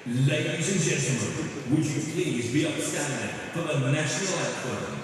Ladies and gentlemen, would you please be upstanding for the national anthem?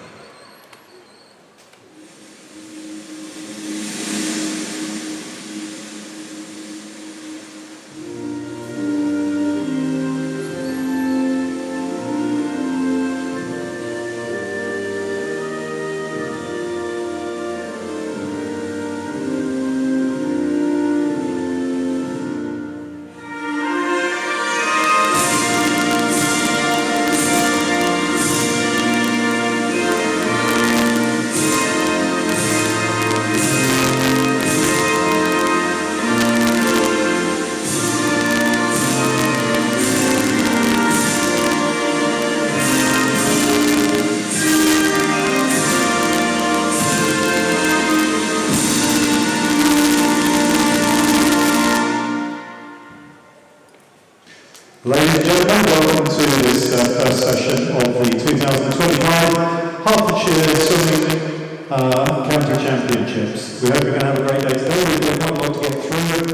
Ladies and gentlemen, welcome to this first session of the 2025 Hertfordshire Swimming County Championships. We hope you're going to have a great day today. We've got quite a lot to get through.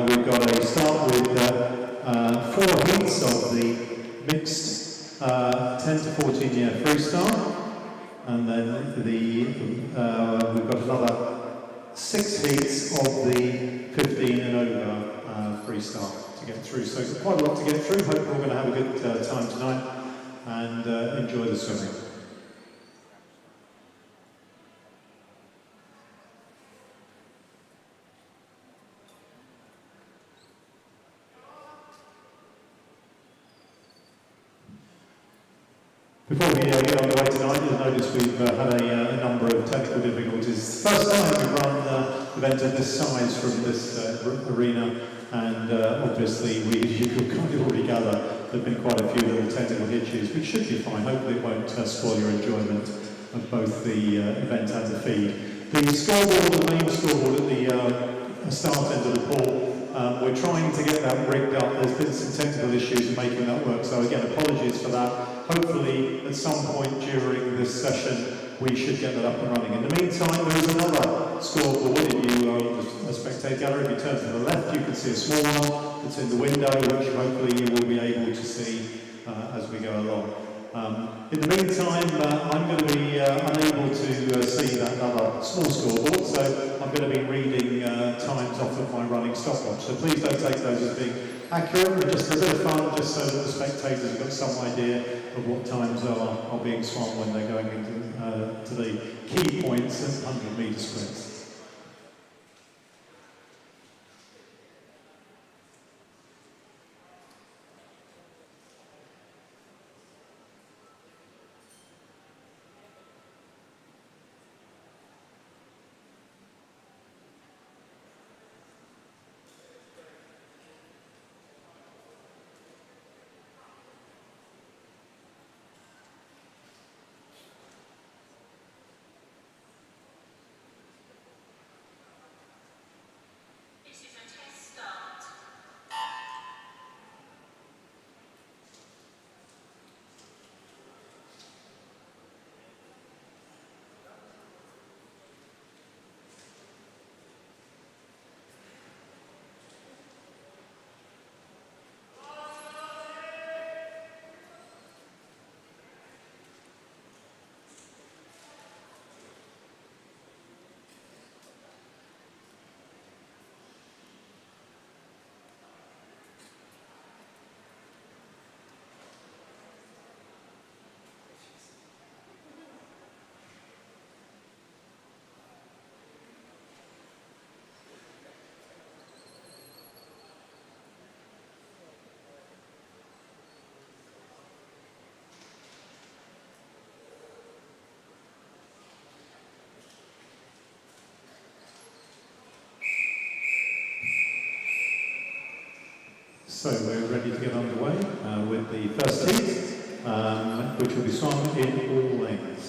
We've got a start with 4 heats of the mixed 10 to 14 year freestyle, and then we've got another 6 heats of the 15 and over freestyle to get through. So it's quite a lot to get through. Hope we're going to have a good time tonight and enjoy the swimming. Before we get underway tonight, you'll notice we've had a number of technical difficulties. First time we've run an event of this size from this arena, and obviously you could kind of already gather there have been quite a few little technical hitches, which should be fine. Hopefully it won't spoil your enjoyment of both the event and the feed. The scoreboard, the main scoreboard at the start end of the pool, we're trying to get that rigged up. There's been some technical issues in making that work, so again, apologies for that. Hopefully, at some point during this session, we should get that up and running. In the meantime, there is another scoreboard. If you are a spectator gallery, if you turn to the left, you can see a small one that's in the window, which hopefully you will be able to see as we go along. In the meantime, I'm going to be unable to see that other small scoreboard, so I'm going to be reading times off of my running stopwatch. So please don't take those as being accurate, but just a bit of fun, just so that the spectators have got some idea of what times are being swum when they're going into to the key points and 100-metre sprints. So we're ready to get underway with the first heat, which will be swum in all lanes.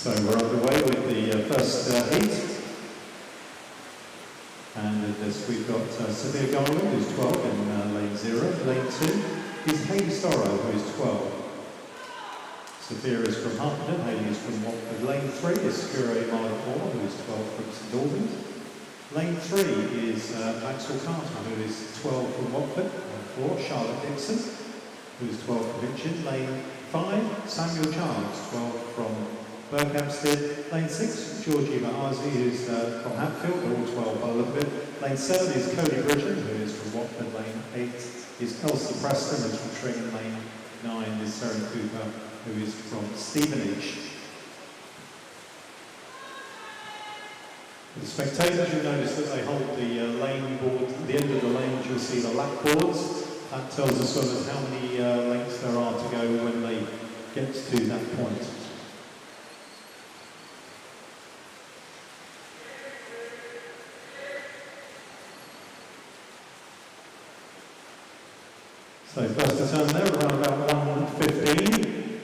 So we're underway with the first heat. And in this we've got Severe Garland, who's 12 in lane 0. Lane 2 is Hayley Storrow, who is 12. Sophia is from Hertfordshire, Hayley is from Watford. Lane 3 is Scuro Moore, who is 12 from St Albans. Lane 3 is Maxwell Carter, who is 12 from Watford. Lane 4, Charlotte Dixon, who is 12 from Hitchin. Lane 5, Samuel Childs, 12 from Berkhamsted. Lane 6, Georgie Mahazi, who's from Hatfield, they're all 12 by the look of it. Lane 7 is Cody Bridget, who is from Watford. Lane 8 is Elsie Preston, who's from Tring. Lane 9 is Sarah Cooper, who is from Stevenage. For the spectators, you'll notice that they hold the lane board. At the end of the lanes, you'll see the lap boards. That tells the swimmers how many lengths there are to go when they get to that point. So first to turn there, around about 1:15.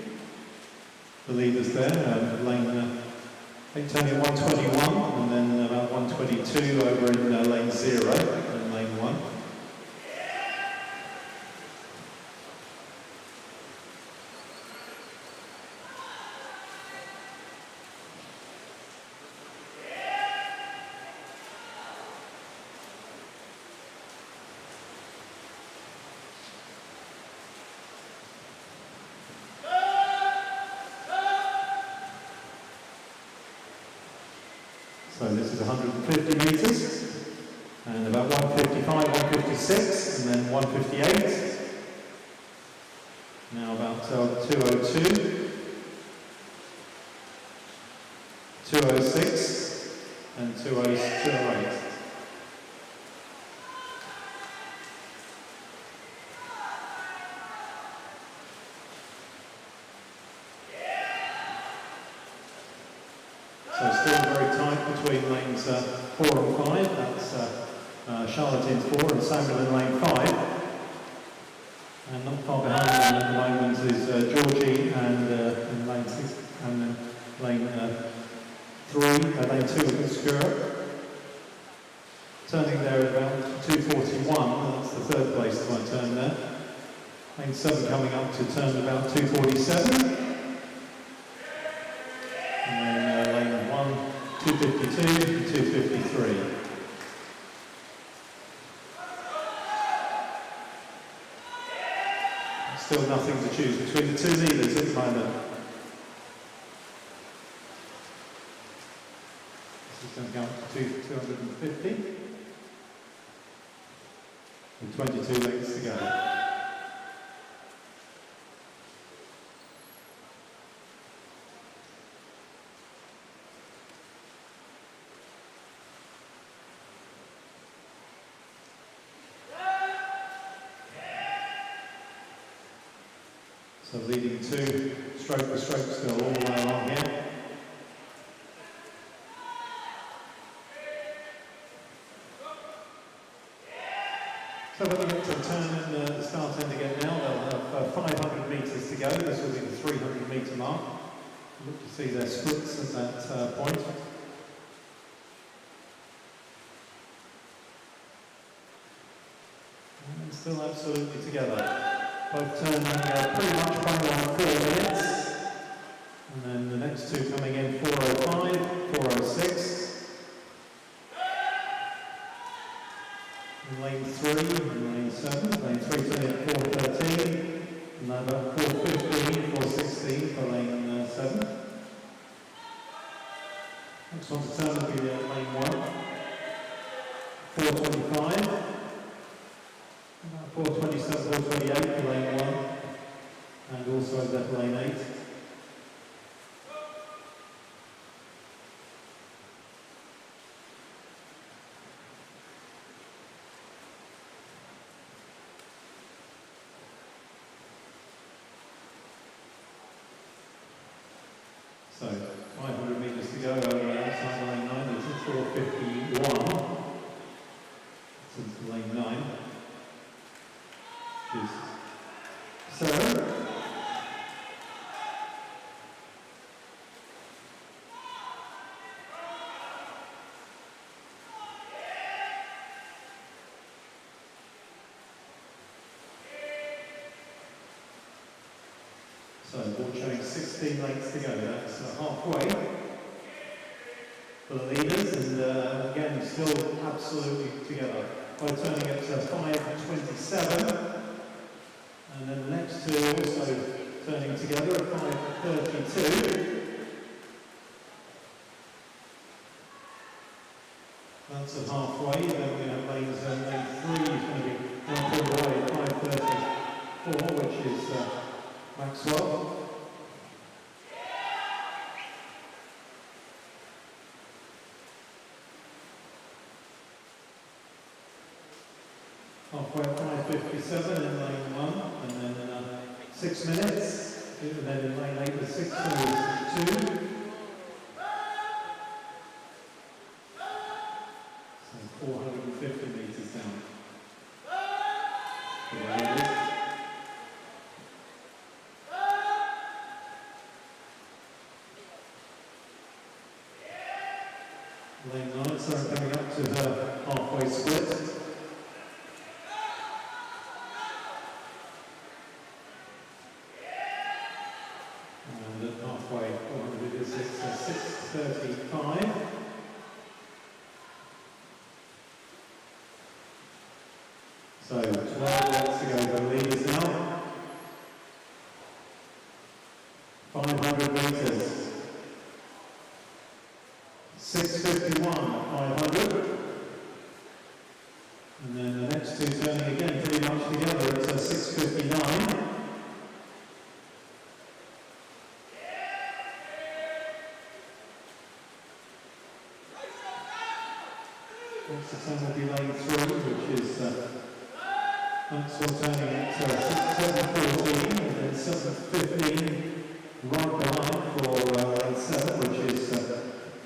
The leaders there, lane, I think turning 1:21, and then about 1:22 over in lane 0 and lane 1. So this is 150 metres, and about 155, 156, and then 158. Now about 202, 206, and 208. So still very tight between lanes 4 and 5. That's Charlotte in 4 and Samuel in lane 5. And not far behind them at the moment is Georgie and in lane 6 and then lane 3, lane 2 of Obscura. Turning there at about 2:41, that's the third place that I turn there. Lane 7 coming up to turn about 2:47. 252 and 253. Still nothing to choose between the two leaders at the moment. This is going to go up to 250. And 22 lengths to go. So leading 2, stroke for stroke still all the way along here. So when we get to the turn and the start end again now, they'll have 500 metres to go. This will be the 300 metre mark. Look to see their splits at that point. And still absolutely together. Both turning pretty much running on 4 minutes. And then the next two coming in 4:05, 4:06. And lane 3 and lane 7. Lane 3 turning at 4:13. And then about 4:15, 4:16 for lane 7. Next one to turn will be lane 1. 4:25. 4:27, 4:28 for lane 1, and also that lane 8. So 500 metres to go over outside lane 9, it's 4:51 since lane 9. So So ball showing 16 lengths to go. That's halfway for the leaders, and again still absolutely together. By turning it to 5:27, and then the next two also turning together at 5:32. That's at halfway. Then we have lanes lane 3 is going to be halfway away at 5:34, which is Maxwell. Halfway at 5:57 in lane 1, and then 6 minutes, and then in lane 8 at 6:22. So 450 metres down. For the ladies. Lane 9, so coming up to her halfway split. Halfway, 400 is 6:35. So 12 lengths to go for the leaders now. 500 metres. 6:51 at 500. And then the next two turning again pretty much together at 6:59. Next turn will be lane 3, which is Maxwell turning at 7:14, and then 7:15 right behind for lane 7, which is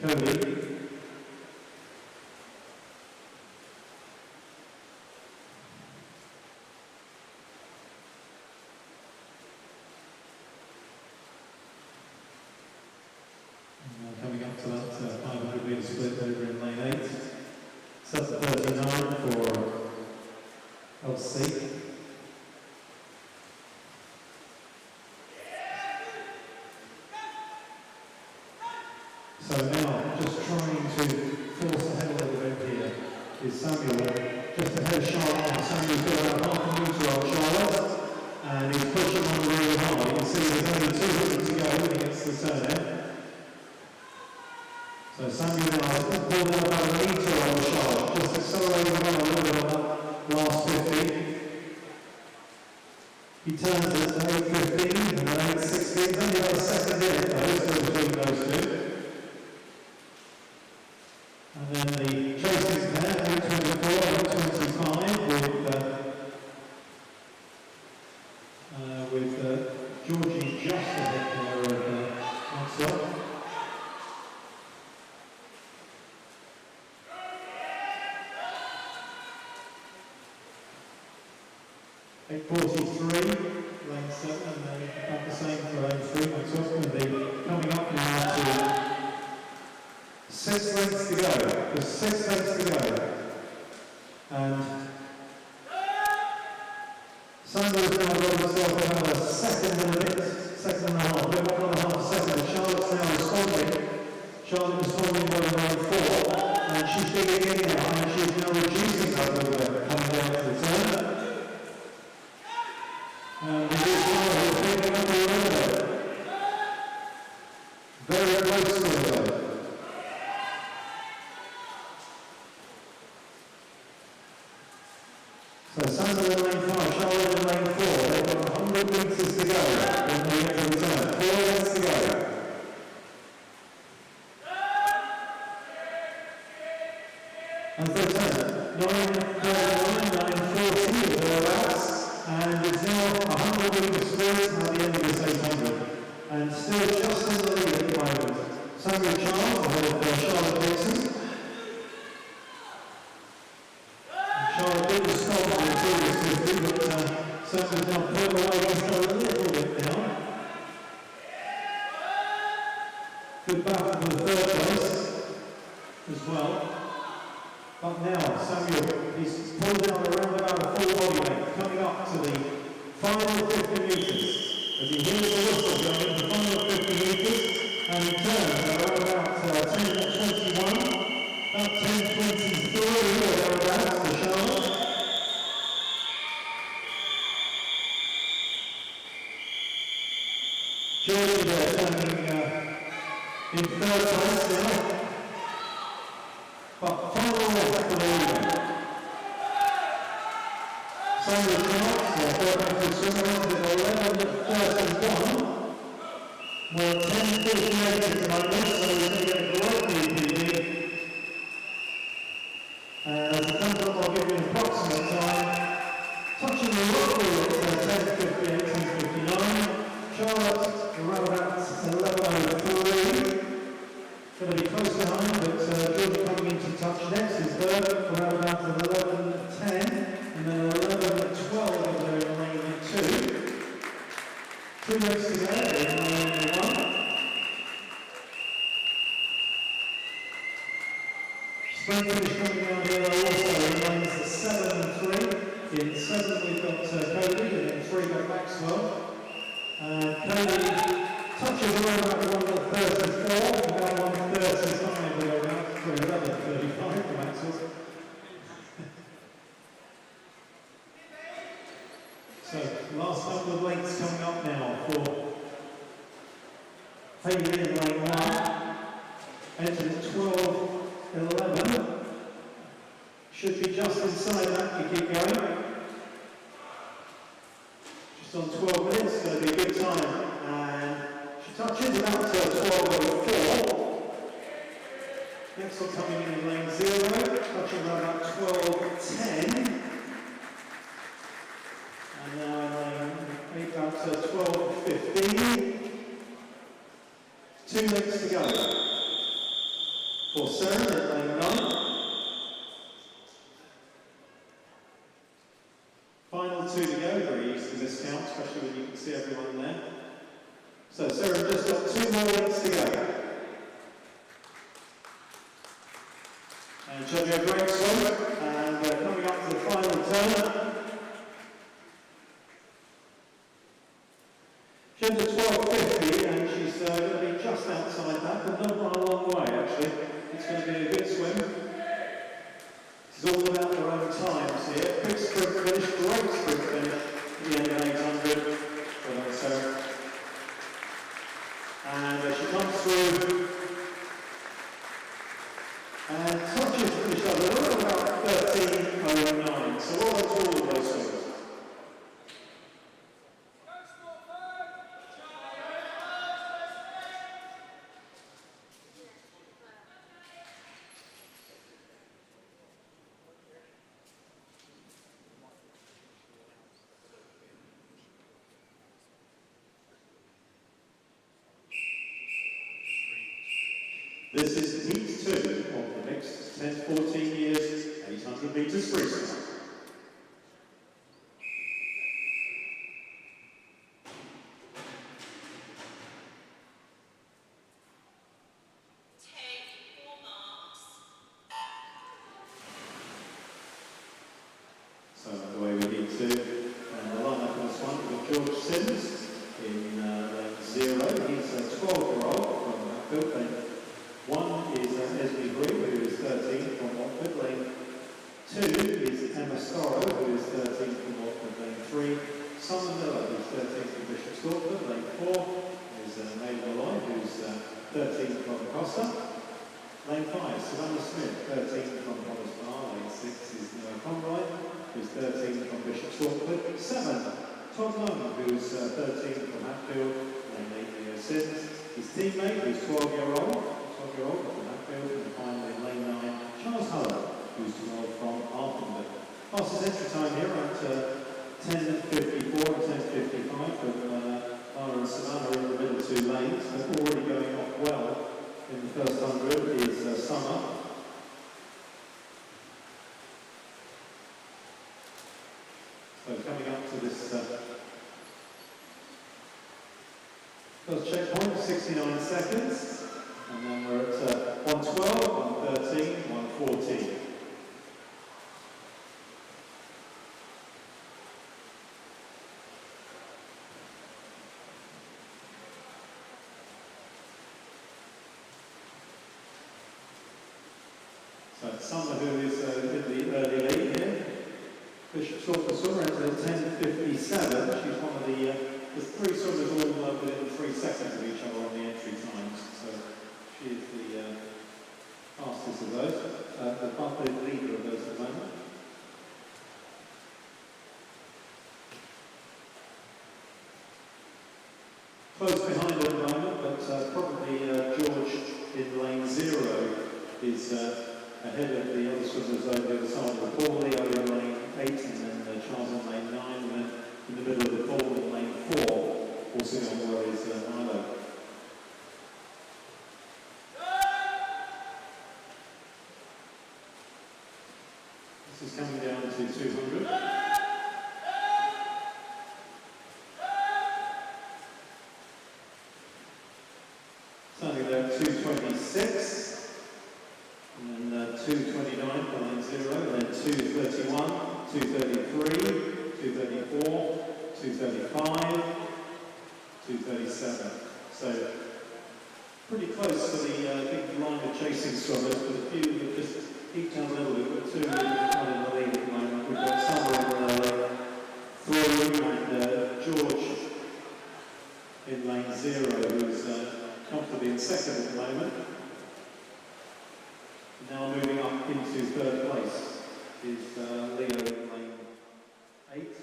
Cody. And coming up to that 500 metre split over in lane 8. 7:39 for LC. So now, just trying to force ahead a little bit here is Samuel. Just ahead of Charlotte now. Samuel's got about half a metre on Charlotte, and he's pushing on really hard. You can see there's only 200 to go when he gets to the turn in. So Samuel now has pulled out about a metre on Charlotte, just accelerating on a little bit on that last 50. He turns it to 8:15 and then 8:16. He's only got a second in it though, so between those two. And then the chasing pair, 8:24 and 8:25 with Georgie just ahead there of Maxwell. 8:43, lane 7, and then about the same for lane 3. Maxwell's going to be coming up now to 6 lengths to go. There's 6 lengths to go. And Samuel's now got himself about a second and a bit, second and a half, about 1.5 seconds. Charlotte's now responding. Charlotte responding by lane 4, and she's digging in now, and she's now reducing that a little bit, coming down to the turn. And it is Charlotte who's picking up a little bit. Very close to it though. So Samuel in lane 5, Charlotte in lane 4. They've got 100 metres to go when they get to the turn. 4 lengths to go. And for the turn, 9:39, 9:40 or thereabouts. And it's now 100 metres sprint at the end of this 800. And still just in the lead at the moment. Samuel Charles ahead of Charlotte Dixon. Charlotte didn't stop on the previous 50, but Samuel's now pulled away just a little bit now. Good battle for the 3rd place as well. But now Samuel, he's pulled down around about a full body length, coming up to the final 50 metres. As he hears the whistle going into the final 50 metres, and he turns around about 10:21, about 10:23 or thereabouts for Charlotte. Georgie there turning in third place now. But final left for the leader. Same with Charles, third place swimmer with 11:31. We're 10:58 at the moment, so we're going to get a great PPV. As it comes up, I'll give you an approximate time. Touching the rugby at 10:58, 10:59. Charlotte around about 11:03. Going to be close behind, but George coming into touch next is third, around about 11:10, and then 11:12 over there in lane 2. 2 minutes to go in lane 1. Sprint finish coming down here also in lanes 7 and 3. In 7 we've got Cody, and in 3 we've got Maxwell. Cody touches around about 1:34, about 1:35 or around, sorry, 11:35 for Maxwell. So, last couple of lengths coming up now for Hayley in lane 1. Entered at 12:11. Should be just inside that, you keep going. Just on 12 minutes, going to be a good time. And she touches about 12:04. Next one coming in lane 0, touching around about 12:10. And now in lane 8 up to 12:15. 2 minutes to go. For Sarah in lane 9. Final 2 to go, very easy to discount, especially when you can see everyone there. So Sarah just got 2 more minutes to go. And she'll be a great swim. And coming up to the final turn. She's at 12:50 and she's going to be just outside that, but not by a long way actually. It's going to be a good swim. It's all about their own times here. Quick sprint finish, great sprint finish at the end of 800. Well done, Sarah. And she comes through and touches finished up around about 13:09. So well done to all of those swimmers. This is heat 2 of the next 10-14 years, 800 metres freestyle. So away with heat 2, and the line-up for this one, we've got George Sims in lane 0. He's a 12-year-old from Hertfordshire. 1 is Esme Green, who is 13 from Watford. Lane 2 is Emma Storrow, who is 13 from Watford. Lane 3, Summer Miller, who is 13 from Bishop Stortford. Lane 4 is May Malloy, who is 13 from Costa. Lane 5, Savannah Smith, 13 from Hollis Bar. Lane 6 is Noah Conroy, who is 13 from Bishop Stortford. 7, Todd Lung, who is 13 from Hatfield. Lane 8, Leo Sims. His teammate, who is 12-year-old from Hatfield, and finally lane 9, Charles Huller, who's 12 from Arthurton. Fastest entry time here at 10:54 and 10:55 from Lara and Savannah in the middle 2 lanes. They're already going off well in the first 100 is Summer. So coming up to this first checkpoint, 69 seconds. And then we're at 112, 113, 114. But Summer, who is in the early lead here, Bishop Short swimmer at 10.57. She's one of the three swimmers all within 3 seconds of each other on the entry times. So she is the fastest of those, the leader of those at the moment. Close behind at the moment, but probably George in lane 0 is ahead of the other swimmers over the other side of the pool. Leo in lane 8 and then Charles in lane 9, and then in the middle of the pool in lane 4, also on where is Milo. This is coming down to 200. Starting there at 226, and then 229 for lane 0, and then 231, 233, 234, 235, 237. So pretty close to the big line of chasing swimmers, but a few that just keep down a little bit. We've got 2 in the lead at the moment. We've got Summer in lane 3 and George in lane 0, who's comfortably in second at the moment. Now moving up into 3rd place is Leo in lane 8.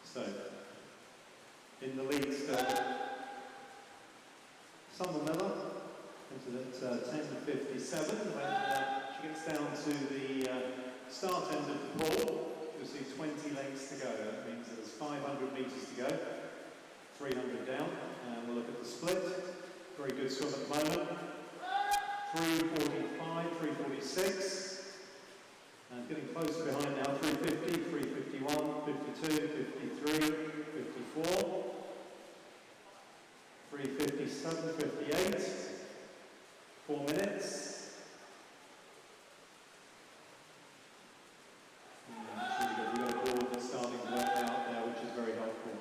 So, in the lead still, Summer Miller entered at 10.57. When she gets down to the start end of the pool, you'll see 20 lengths to go. That means there's 500 metres to go, 300 down, and we'll look at the split. Very good swim at the moment. 3.45, 3.46. And getting closer behind now, 350, 351, 52, 53, 54, 357, 58, 4 minutes. We've got a board that's starting to work out there, which is very helpful.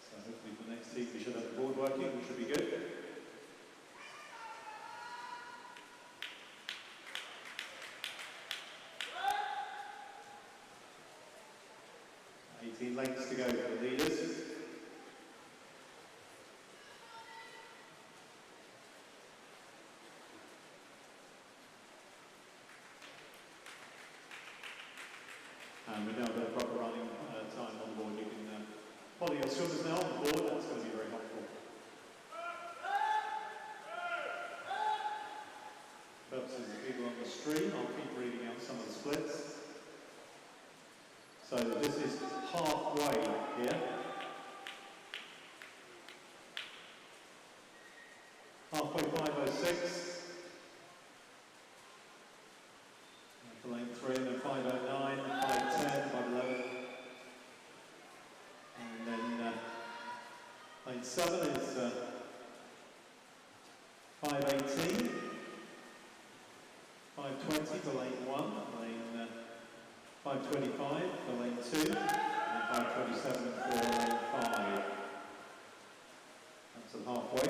So hopefully for the next heat we should have the board working, which should be good. 18 lengths to go for the leaders. And we've now got a proper running time on the board. You can follow your swimmers now on the board. That's going to be very helpful. For purposes of people on the stream, I'll keep reading out some of the splits. So this is halfway here. Halfway 506. For lane 3, and then 509, 510, 511. And then lane 7 is 518. 520 for lane 1, lane 525 for lane 2, and 527 for lane 5. That's at halfway.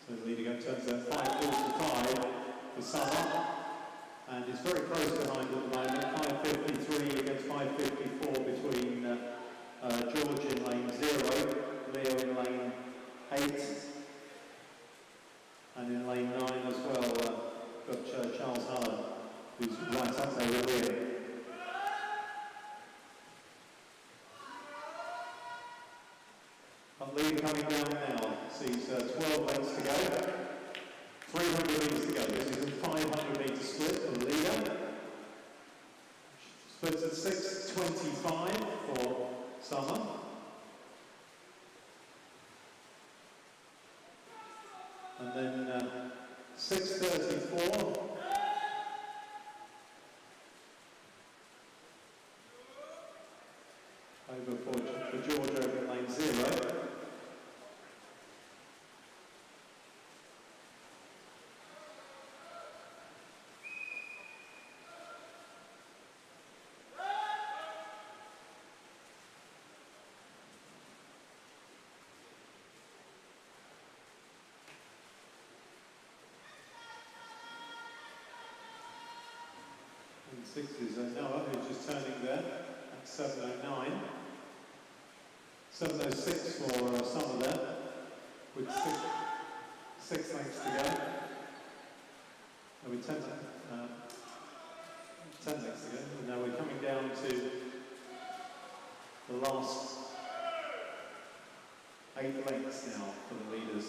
So the leader going turns out 5:45 for Summer, and is very close behind at the moment. 5:53 against 5:54 between George in lane 0, Leo in lane 8, and in lane 9 as well, got Charles Hard, who's right up there with Leo. But lead coming down now, sees 12 lengths to go, 300 metres to go. This is a 500 metre split for the leader. Splits at 6:25 for Summer, And then 6:34. Over for George over in lane 0. And 6 is Noah, who's just turning there at 7:09. 7:06 for Summer there, with six lengths to go. And we 10 lengths to go. And now we're coming down to the last 8 lengths now for the leaders.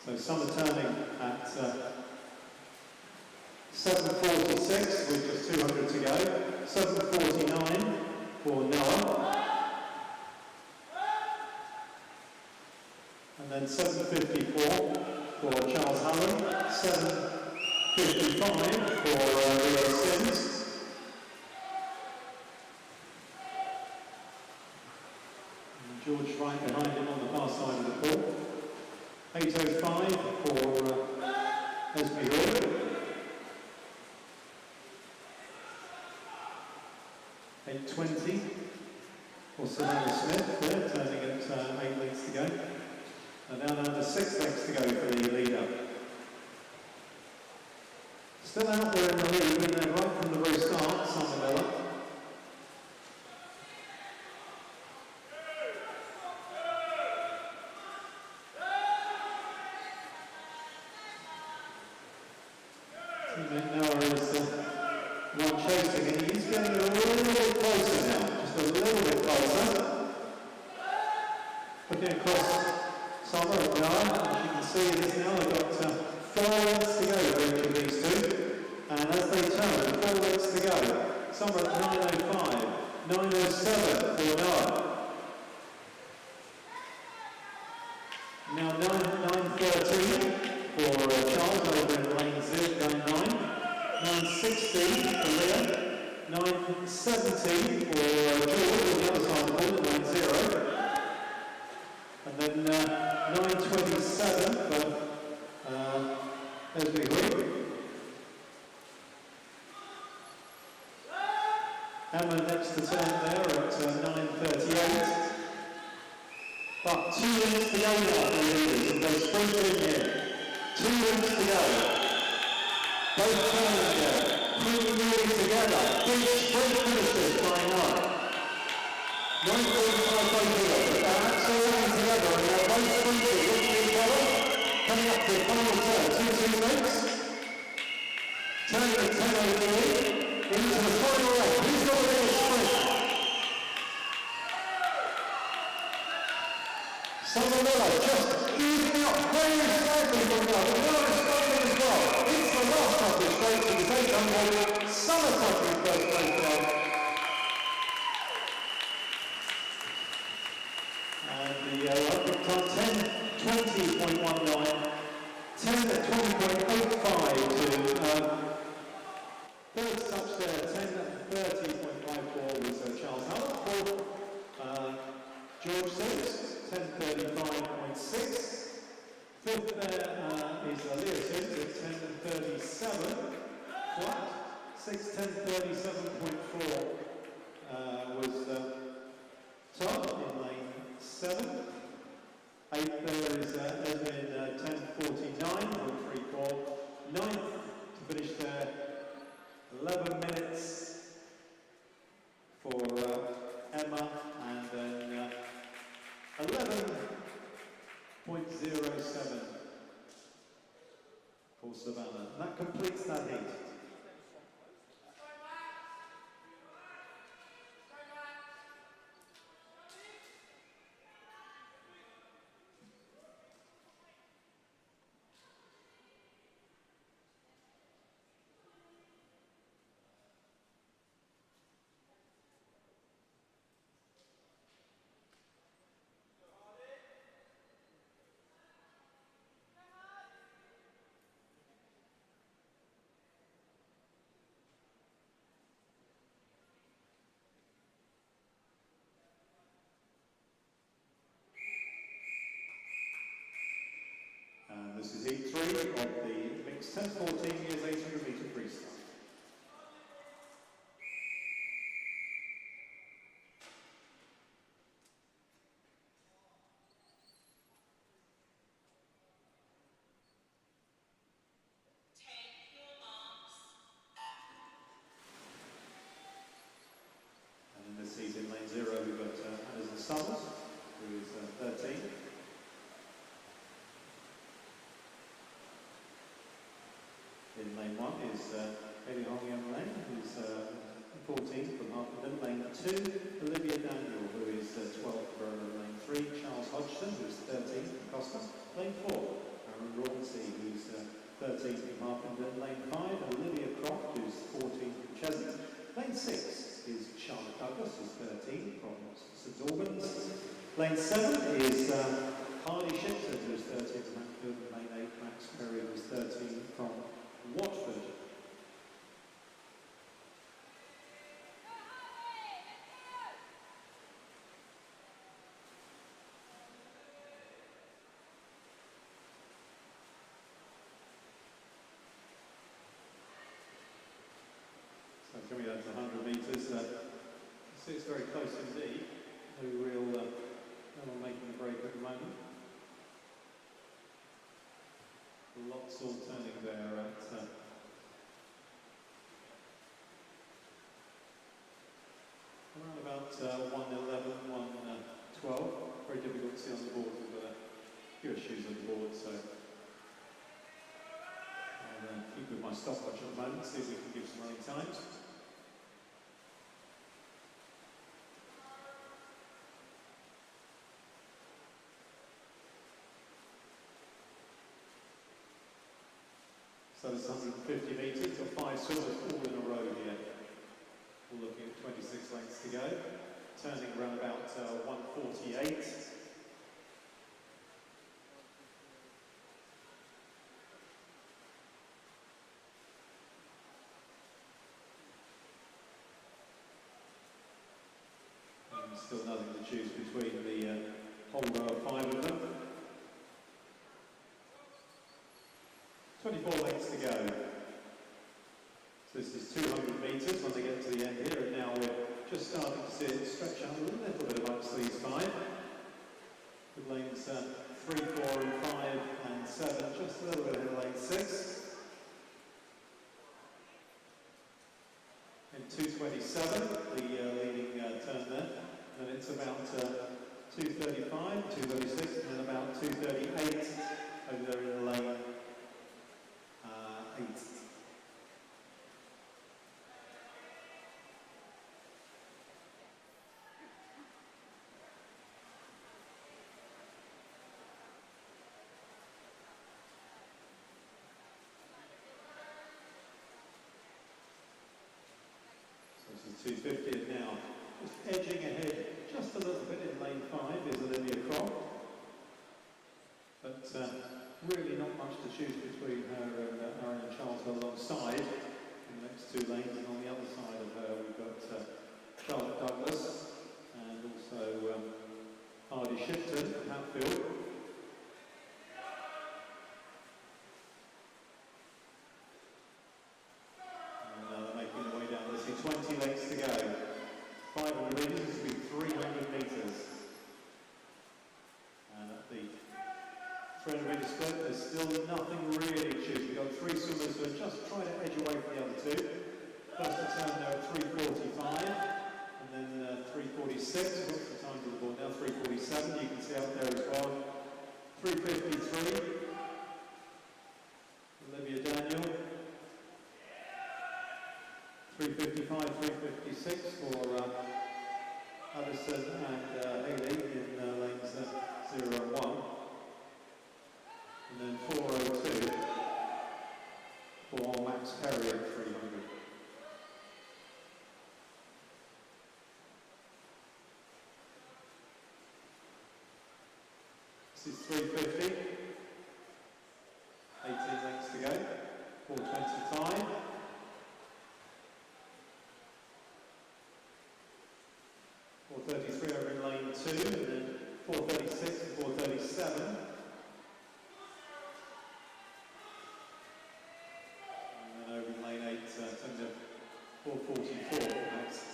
So Summer turning at 7:46 with just 200 to go. 7:49 for Noah. And then 7:54 for Charles Hallam. 7:55 for Leo Sims. And George right behind him on the far side of the pool. 8:05 for Esme Hall. 8:20 for Savannah Smith there, turning at 8 lengths to go. And now down to 6 lengths to go for the leader. Still out there in the lead, and they're right from the very start, Summer Miller. Teammate Noah is the one chasing, and he's getting a little bit closer now, just a little bit closer. Looking across Summer and Noah, as you can see it is now, they've got 4 lengths to go for each of these two. And as they turn, 4 lengths to go. Summer at 9:05, 9:07 for Noah. Now 9:13 for Charles over in lane 9. 9:16 for Leah. 9:17 for George on the other side of the ball at lane 0. And then 9:27 for Esme Hood. Emma next to turn there at 9:38. But 2 minutes to go now for the leaders, and they sprint in here. 2 minutes to go. Both turning there, pretty nearly together. Big sprint finishes flying on. 9:45 both here, but they're absolutely together, and they're both sprinting into each other. Coming up to the final turn, 2 lengths. Turning at 10:03. Into the final lap. Who's got the biggest sprint? Summer Miller just easing up very slightly from now. The Miller is struggling as well. It's the last of the straight to the 800. Summer suffering first place now. And the Olympic time 10:20.19. 10:20.85 to third touch there, 10:30.54 was Charles Howard. Fourth, George Sims, 10:35.6. Fifth there is Leo Sims at 10:37 flat. 10:37.4 was Todd in lane 7. Eighth there is Edwin 10:49 with 3-4. Ninth to finish there. 11 minutes for Emma, and then 11.07 for Savannah. And that completes that heat. this is heat 3 of the mixed 10-14 years 800 metre freestyle. And in this heat in lane 0 we've got Anderson Summers, who is 13. In lane 1 is Haley Hong Lane, who's 14 from Hartfordshire. Lane 2, Olivia Daniel, who is 12 from lane 3. Charles Hodgson, who's 13 from Costa. Lane 4, Aaron Rawsey, who's 13 from Hartfordshire. Lane 5, Olivia Croft, who's 14 from Cheshunt. Lane 6 is Charlotte Douglas, who's 13 from St Albans. Lane 7 is Harley Shipton, who's 13 from Mansfield. Lane 8, Max Perry, who's 13 from Watford. So coming down to 100 metres, see it's very close indeed. No real, no one making a break at the moment. Lots all turning there at around about 1:11, 1:12. Very difficult to see on the board. We've got a few issues on the board, so I'll keep with my stopwatch at the moment, see if we can give some running times. So it's 150 metres, got 5 swimmers all in a row here. We're looking at 26 lengths to go. Turning around about 1:48. And still nothing to choose between the whole row of 5 of them. 24 lengths to go. So this is 200 metres when they get to the end here, and now we're just starting to see it stretch out a little bit amongst these 5. With lanes 3, 4 and 5 and 7 just a little bit ahead of lane 6. In 2:27, the leading turn there, and it's about 2:35, 2:36 and then about 2:38 over there in lane 8. So this is 2:50 now. Just edging ahead just a little bit in lane 5 is Olivia Croft. But really not much to choose between her and Aaron and Charles alongside in the next 2 lanes, and on the other side of her we've got Charlotte Douglas and also Hardy Shipton from Hatfield. And they're making their way down. There's 20 lengths to go. 500 metres, this will be 300 metres. And at the 300 metre split, there's still nothing really to choose. We've got 3 swimmers who are just trying to edge away from the other 2. First to turn there at 3:45, and then 3:46. What's the time to the board now? 3:47. You can see out there as well. 3:53. Olivia Daniel. 3:55, 3:56 for Addison and Haley in lanes 0 and 1. And then 4:02 for Max Perry at 300. This is 3:50. 18 lengths to go. 4:25. 4:33 over in lane 2, and then 4:36 and 4:37. 4:44 next.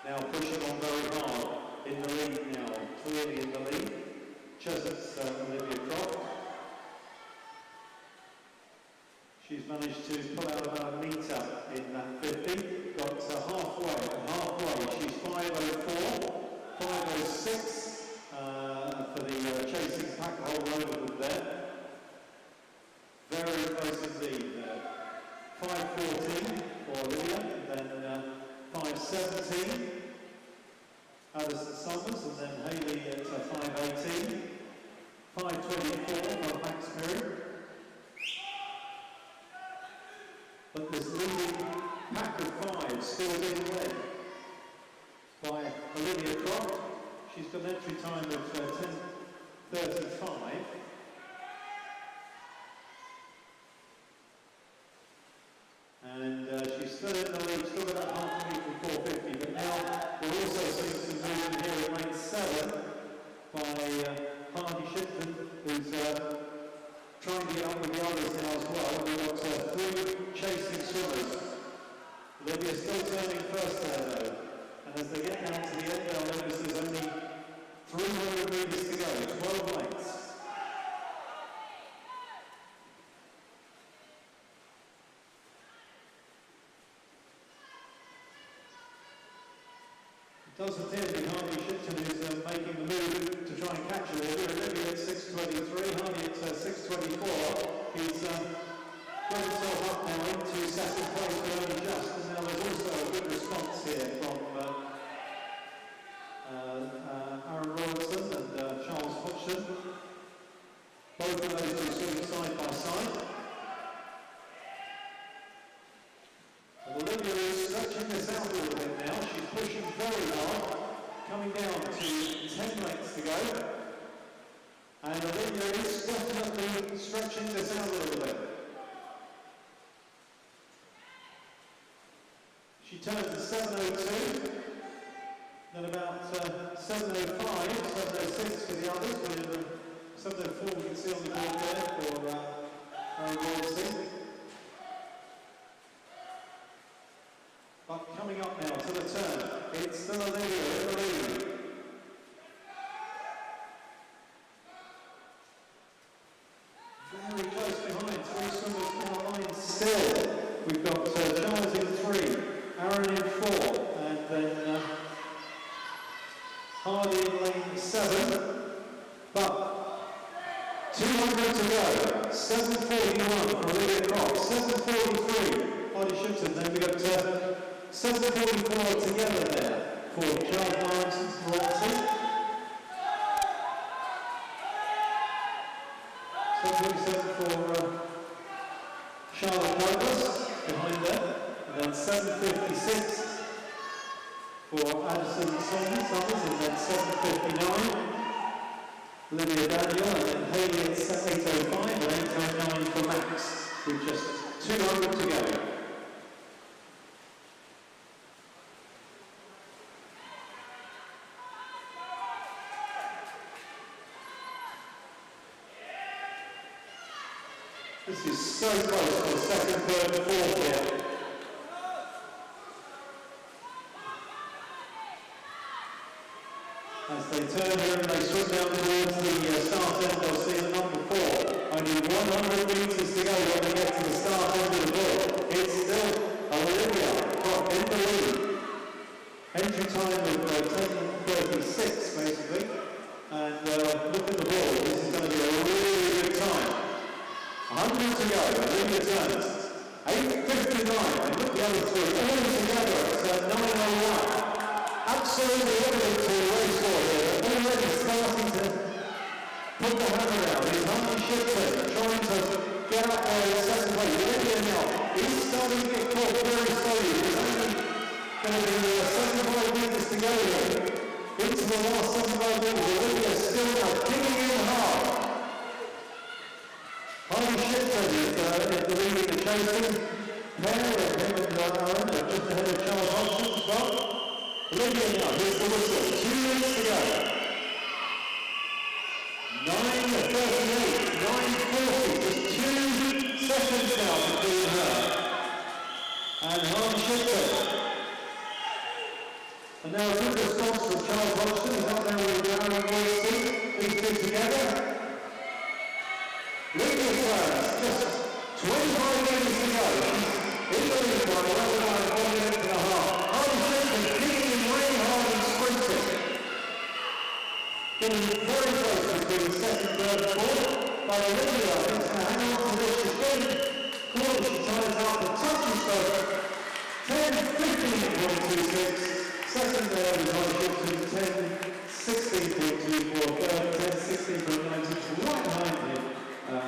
Now pushing on very hard, in the lead now, clearly in the lead. Chessett's Olivia Croft. She's managed to pull out about a metre in that 50. Got halfway. She's 5:04, 5:06 for the chasing pack hold over them there. Very close indeed. 5:14 for Olivia, and then 5:17. Addison Summers, and then Hayley at 5:18. 5:24 for Max Murray. But this leading pack of five still being led by Olivia Croft. She's got an entry time of 10:35. And she's still in the lead, still got that half a metre from 4:50. But now we're also seeing some movement here in lane 7 by Hardy Shipton, who's trying to get up with the others now as well. We've got 3 chasing swimmers. Olivia still turning first there though. And as they get down to the end, they'll notice there's only 300 metres to go, 12 lengths. It does appear to be Hardy Shipton who's making the move to try and catch Olivia. Olivia at 6:23, Hardy at 6:24. He's got himself up now into second place, but only just. And now there's also a good response here from Aaron Robertson and Charles Hodgson. Both of those two swimming side by side. And Olivia is stretching this out a little bit now. She's pushing very hard, coming down to 10 lengths to go. And Olivia is definitely stretching this out a little bit. She turns at 7:02. Then about 7:05, 7:06 for the others, with 7:04 we can see on the board there for Aaron Robertson. But coming up now to the turn, it's still Olivia in the lead. Very close behind, 3 swimmers in the line still. We've got Charles in 3, Aaron in 4, and then Hardy in lane 7, but 200 to go, 7:41 for Olivia Croft, 7:43 Hardy Shipton, then we've got 7:44 together there for Charles Robinson, 7:47 for Charlotte Douglas behind there, and then 7:56 for Addison Summers, and then 7:59 Olivia Daniel, and then Hayley at 8:05 and 8:09 for Max, with just 200 to go. This is so close for second, third, and fourth here. As they turn here and they swim down towards the start end, they'll see the number 4. Only 100 metres to go when they get to the start end of the board. It's still Olivia Croft in the lead. Entry time of 10:36 basically. And look at the board, this is going to be a really good time. 100 to go, Olivia turns. 8:59, and look the other 3, all together at 9:01. Absolutely evident to race for here, but already starting to put the hammer out. He's Hardy Shipton trying to get up there in second place. Olivia now is starting to get caught very slowly. There's only going to be 75 metres to go here. Into the last 75 metres, Olivia still now kicking in hard. Hardy Shipton is the lead in the chasing pair of him and Aaron, just ahead of Charles Hodgson as well. Olivia now, here's the whistle, 2 minutes to go. 9:38, 9:40, just 2 seconds now between her and Harvey Shipton. And now a good response from Charles Hodgson. He's up there with Aaron Wilson. These two together. Lydia Clarence, just 25 minutes to go. In the lead by 1 minute and a half. Harvey Shipton kicking in really hard and sprinting. Getting very close between second, third and fourth. By Olivia, I think, to hang on to this. She's getting close. She ties up and touches her. 10-15.26. Second there was Harvey Shipton, 10-16.24. Third, 10-16.92. Right behind him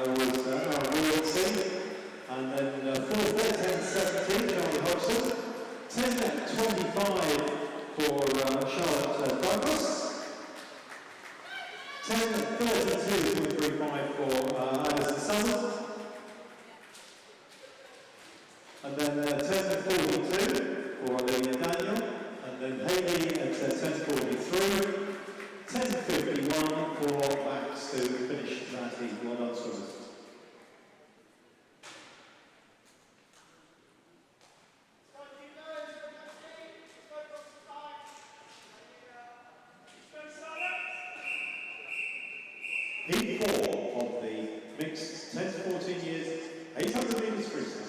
was Aaron Wilson. And then fourth there, 10-17, Charlie Hodgson. 10-25 for Charlotte Douglas. 10-32.35 for Alison Summers. And then 10-42 for Olivia Daniel. And then Haley at 10:43, 10:51 for Max to finish that heat. Well done, swimmers. Heat 4 of the mixed 10 to 14 years, 800 metres freestyle.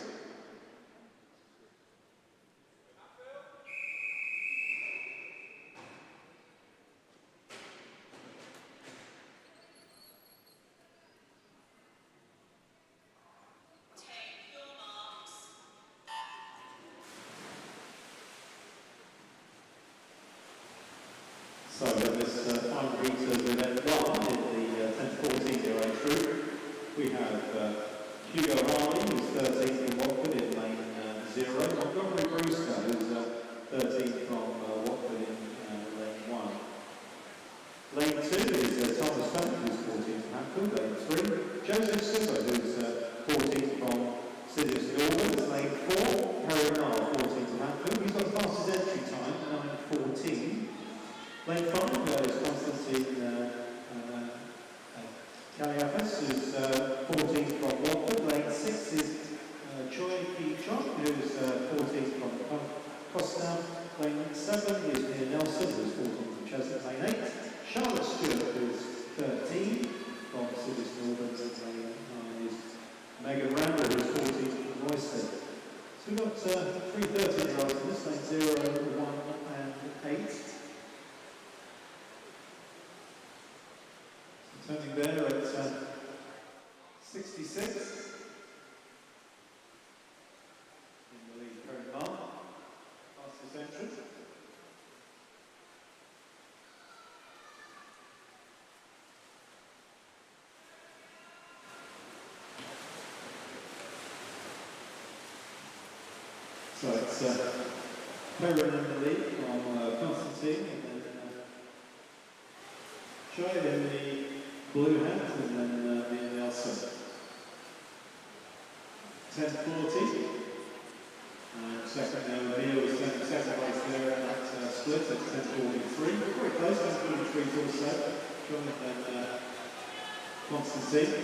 So in this final heat of event 1 in the 10-14-year-age group, we have Hugo Harley, who's 13 from Watford in lane 0, Montgomery Brewster, who's 13 from Watford in lane 1. Lane 2 is Thomas Fenton, who's 14 from Hatfield. Lane 3, Joseph Silver, who's 14 from Sidis Norwood. Lane 4, Harry Nile, 14 from Hatfield. He's got the fastest entry time, 9:14. Lane 5 is Constantine Kaliafas, who's 14 from Watford. Lane 6 is Choi Ki-chok, who's 14 from Costa. Lane 7 is Mia Nelson, who's 14 from Chestnut. Lane 8, Charlotte Stewart, who's 13 from Sidis Northern. Lane 9 is Megan Randall, who's 14 from Royston. So we've got 3 13-year-olds in this, lane 0, 1 and 8. Turning there at 66. In the lead, Karen Marr, fastest entrant. So it's Karen in the lead from Constantine, and then Joy in the blue hat, and then Mia Nelson. 10:40. Second now, Mia was second place there at that split at 10:43. Very close, 10:43 also. Jonathan Constantine.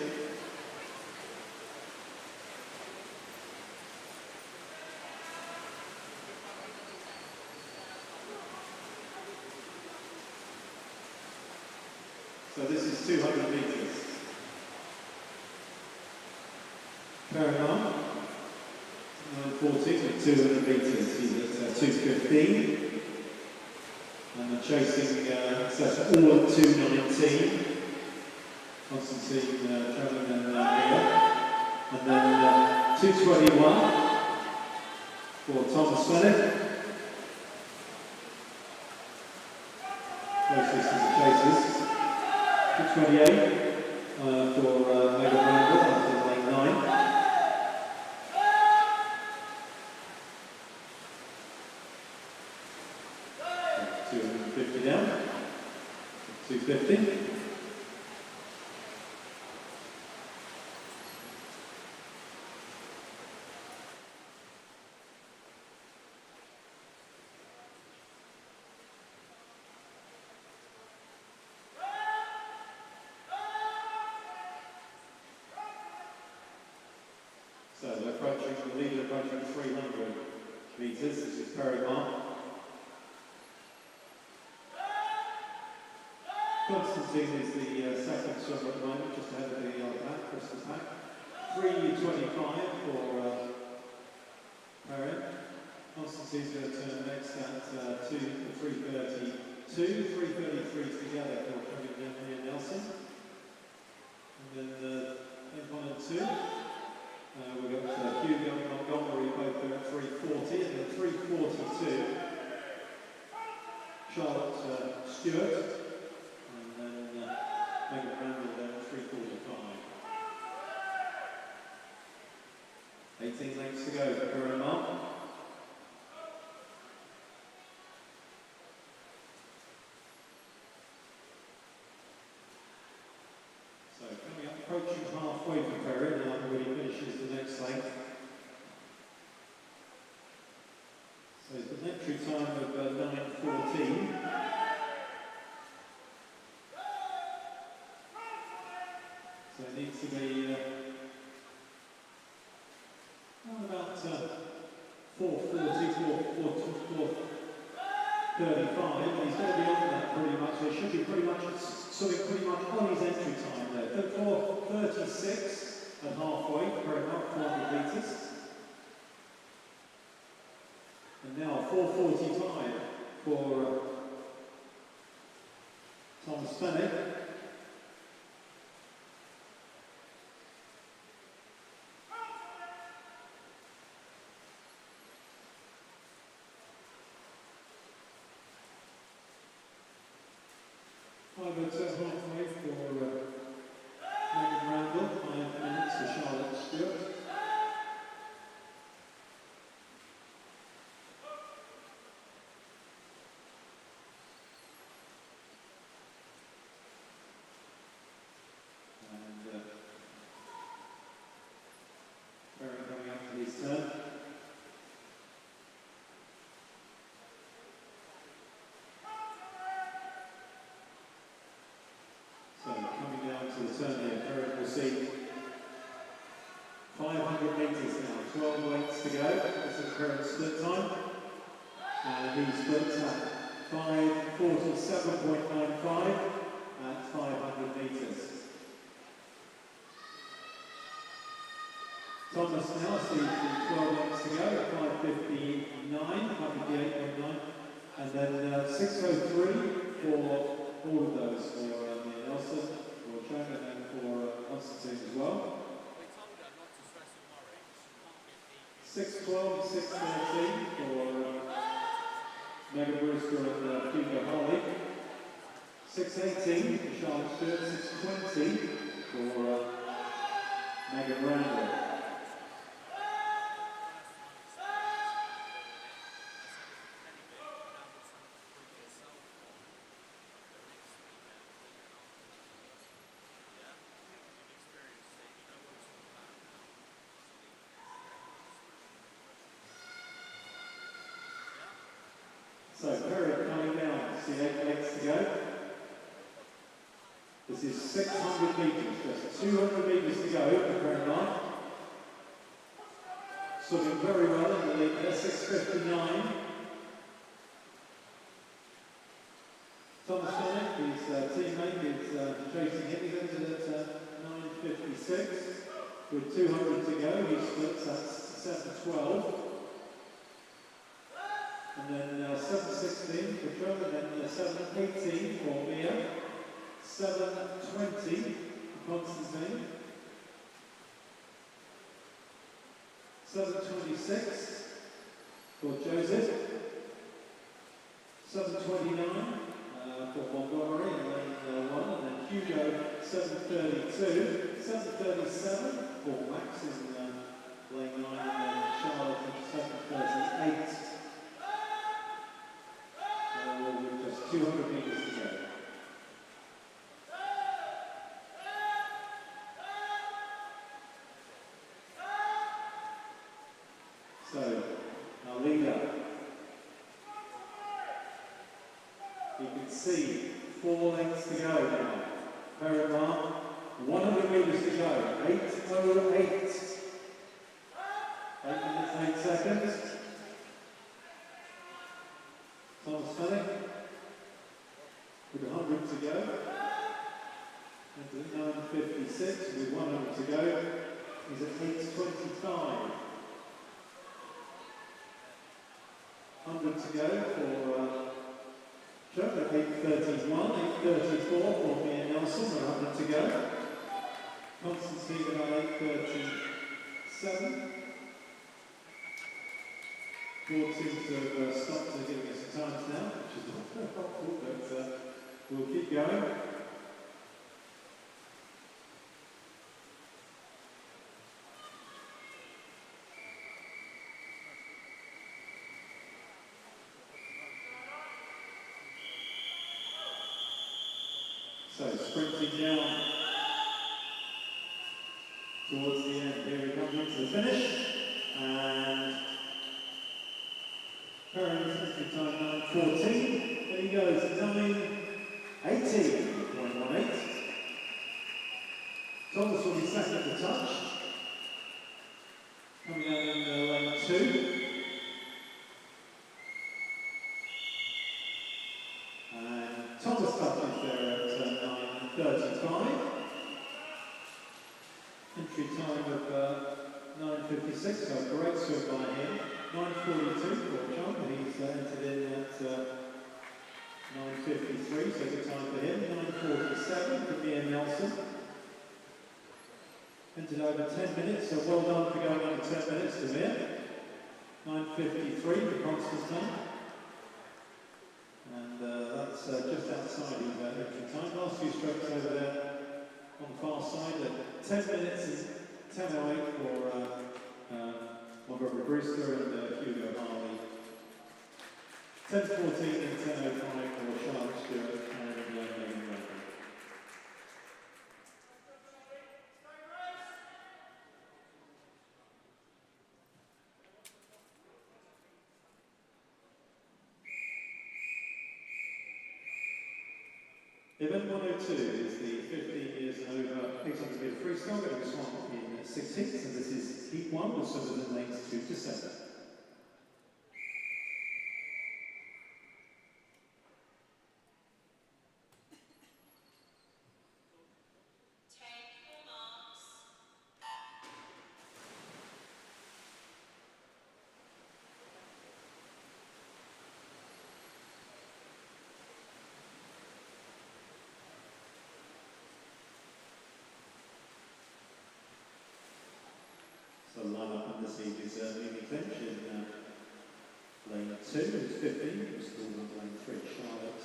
So this is 200 metres. Carrying on, 9:40 at 200 metres. He's at 2:15. And the chasing set all at 2:19. Constantine travelling and And then 2:21 for Thomas Fennick. Closest is the chasers. 2:28 for Megan Randall, that's in lane 9. So 250 down. 250. So they're approaching, the leader approaching 300. metres. This is Perry Mark. Constantine is the second swimmer at the moment, just ahead of the pack, Christmas pack. 3:25 for Perry. Constantine's going to turn next at 3:32, 3:33 together for Kevin and Nelson. And then 1 and 2. We've got Hugo and Montgomery both there at 3:40, and then 3:42. Charlotte Stewart, and then Megan Randall there at 3:45. 18 lengths to go for Perry Mark. So coming up, approaching halfway for Perry now when he finishes the next length. So he's got an entry time of 9:14. So it needs to be about 4:40, 4:35. He's going to be on that pretty much. They should be pretty much on his entry time there. 4:36 at halfway for about 400 metres. And now 4:45 for Thomas Fennick. Halfway for Megan Randall, 5 minutes for Charlotte Stewart. And Perry coming up to his turn. So coming down to the turn here, Perry will see 500 metres now, 12 lengths to go. This is current split time. And he splits at 5:47.95 at 500 metres. Thomas now sees 12 lengths to go at 5:59, 5:58.9. And then 6:03 for all of those for Nelson, for Chang, and then for Constantine as well. 6:12, 6:13 for Megan Brewster and Hugo Harley. 6:18 for Charlotte Stewart. 6:20 for Megan Randall. So Perry coming down, see 8 lengths to go. This is 600 metres, just 200 metres to go for Perry Mark. Swimming very well in the lead there, 6:59. Thomas Fennick, his teammate, is chasing him. He's entered at 9:56. With 200 to go, he splits at 7:12. And then 7:16 for Joe, and then 7:18 for Mia, 7:20 for Constantine, 7:26 for Joseph, 7:29 for Montgomery, and then 1, and then Hugo, 7:32, 7:37 for Max in lane 9, and then Charlotte at 7:38. With just 200 metres to go. So, our leader, you can see 4 lengths to go now. Perry Mark, 100 metres to go, 8:08. 8 minutes, 8 seconds. to go. And at 9:56 with 100 to go. He's at 8:25. 100 to go for Chuck at 8:31, 8:34 for Mia Nelson, 100 to go. Constantine at 8:37. 4 teams have stopped and giving us times now, which is not helpful, but we'll keep going. So sprinting down towards the end. Here we come into the finish. And Curran's entry time 9:14. There he goes, 9:18.18. Thomas will be second at the touch. Coming out in lane 2. Thomas touches there at 9:35. Entry time of 9:56, so a great swim by him. 9:42 for John, he's entered in at 9:53, so good time for him. 9:47 for Mia Nelson. Entered over 10 minutes, so well done for going under 10 minutes to Mia. 9:53 for Constantine. And that's just outside his entry time. Last few strokes over there on the far side at 10 minutes and 10:08 for Montgomery Brewster and Hugo Harley. 10:14 and 10:05 for Charlotte Stewart and Megan Roper. Event 102 is the 15 years and over 800 metre freestyle, going to be swung in 6 heats, and this is heat 1 with swimmers in lanes 2 to 7. So the line-up on this eve is Mimi Clinch in lane 2, who's 15, who's still in lane 3, Charlotte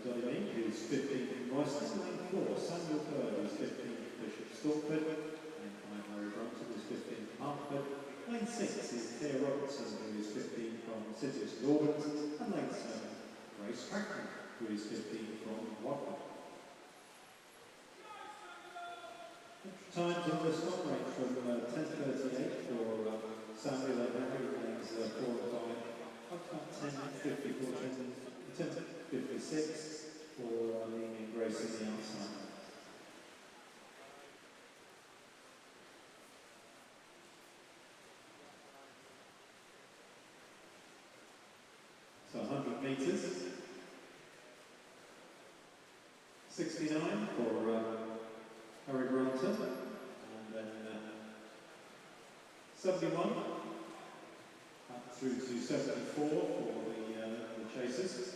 Dolly Meek, who's 15 from Royston, lane 4, Samuel Bird, who's 15 from Bishop Stortford, lane 5, Mary Bronson, who's 15 from Hartford, lane 6 is Thea Robertson, who is 15 from City of St Albans, and lane 7, Grace Crackman, who is 15 from Watford. Times on this one range from 10:38 for Samuel and Harry, lanes 4 and 5, up to 10:54, 10:56 for Mimi and Grace on the outside. So 100 metres, 69 for Harry Bronson, and then 71 up through to 74 for the chasers.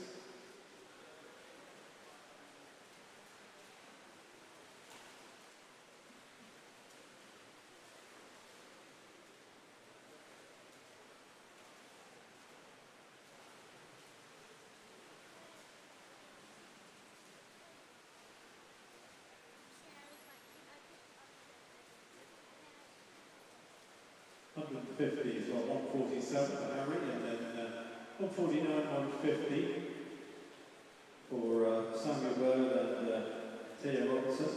$150 is well, 147 for Harry, and then 149, 150 for Samuel Bird and Thea Robertson.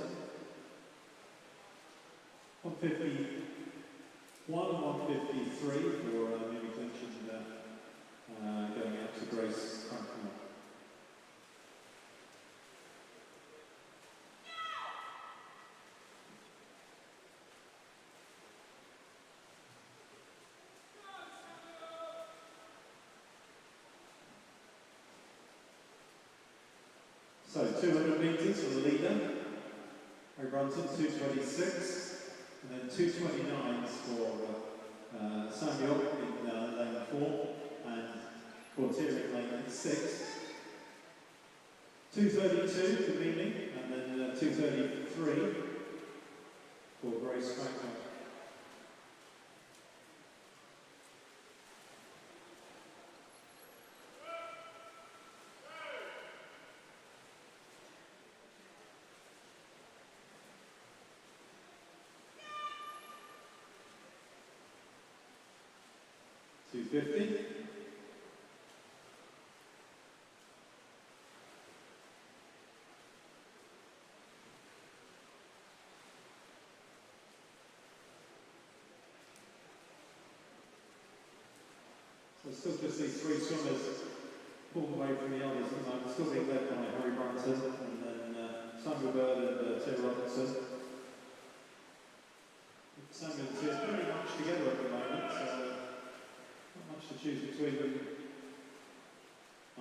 151 and 153 for Mimi Clinch and going out to Grace Crankman. So So 200 metres for the leader. He runs at 2:26, and then 2:29s for Samuel in lane 4 and Cortier in lane 6. 2:32 for Mimi, and then 2:33 for Grace Franklin. $2.50. So still just these three swimmers pulled away from the others at the moment, still being led by Harry Brunton and then Samuel Bird and Tim Robertson. Samuel and Tim are pretty much together at the moment, so not much to choose between them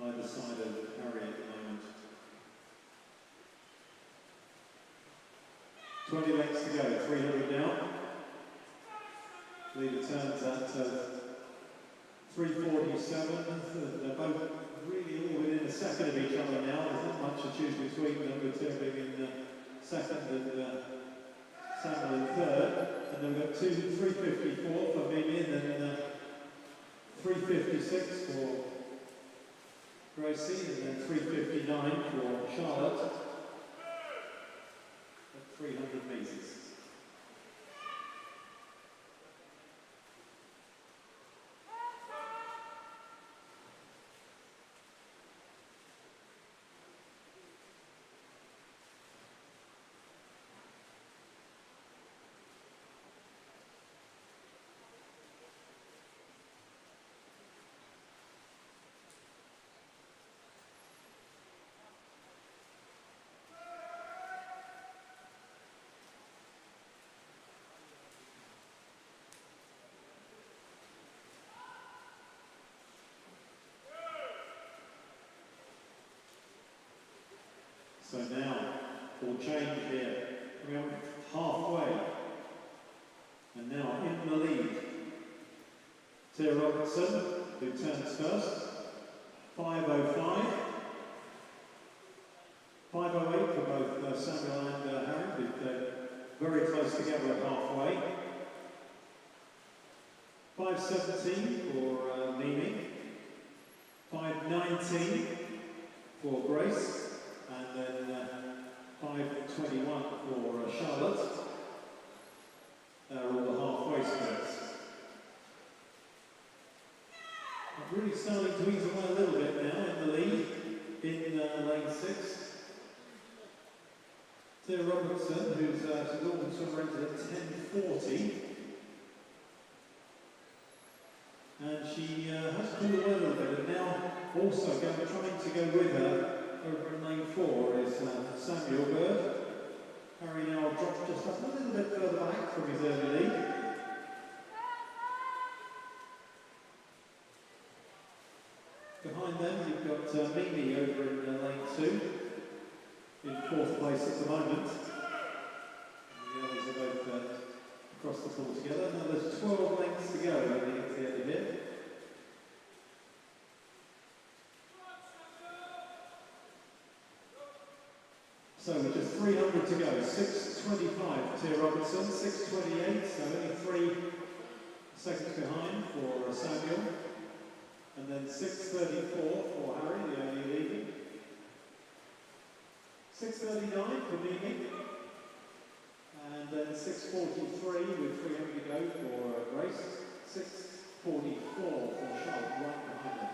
either side of Harry at the moment. 20 lengths to go, 300 now. Leader turns at 3:47. They're both really all within a second of each other now. There's not much to choose between them, with Tim being in second and Samuel in third. And then we've got 3:54 for Mimi, and then 3:56 for Gracie, and then 3:59 for Charlotte at 300 metres. So now, we'll change here. We're halfway. And now in the lead, Tim Robertson, who turns first. 5:05. 5:08 for both Samuel and Harry, they're very close together at halfway. 5:17 for Mimi. 5:19 for Grace. And then 5:21 for Charlotte. They're all the halfway splits. Really starting to ease away a little bit now in the lead in lane 6. Tim Robertson, who's a Northern swimmer, entered at 10:40. And she has pulled away a little bit, and now also trying to go with her. Over in lane 4 is Samuel Bird. Harry now dropped just up a little bit further back from his early lead. Behind them you've got Mimi over in lane 2, in 4th place at the moment. And the others are both across the pool together. Now there's 12 lengths to go, I think, at the end of here. So just 300 to go, 6:25 Tim Robertson, 6:28, so only 3 seconds behind for Samuel. And then 6:34 for Harry, the only leading. 6:39 for Mimi. And then 6:43 with 300 to go for Grace. 6:44 for Charlotte, right behind her.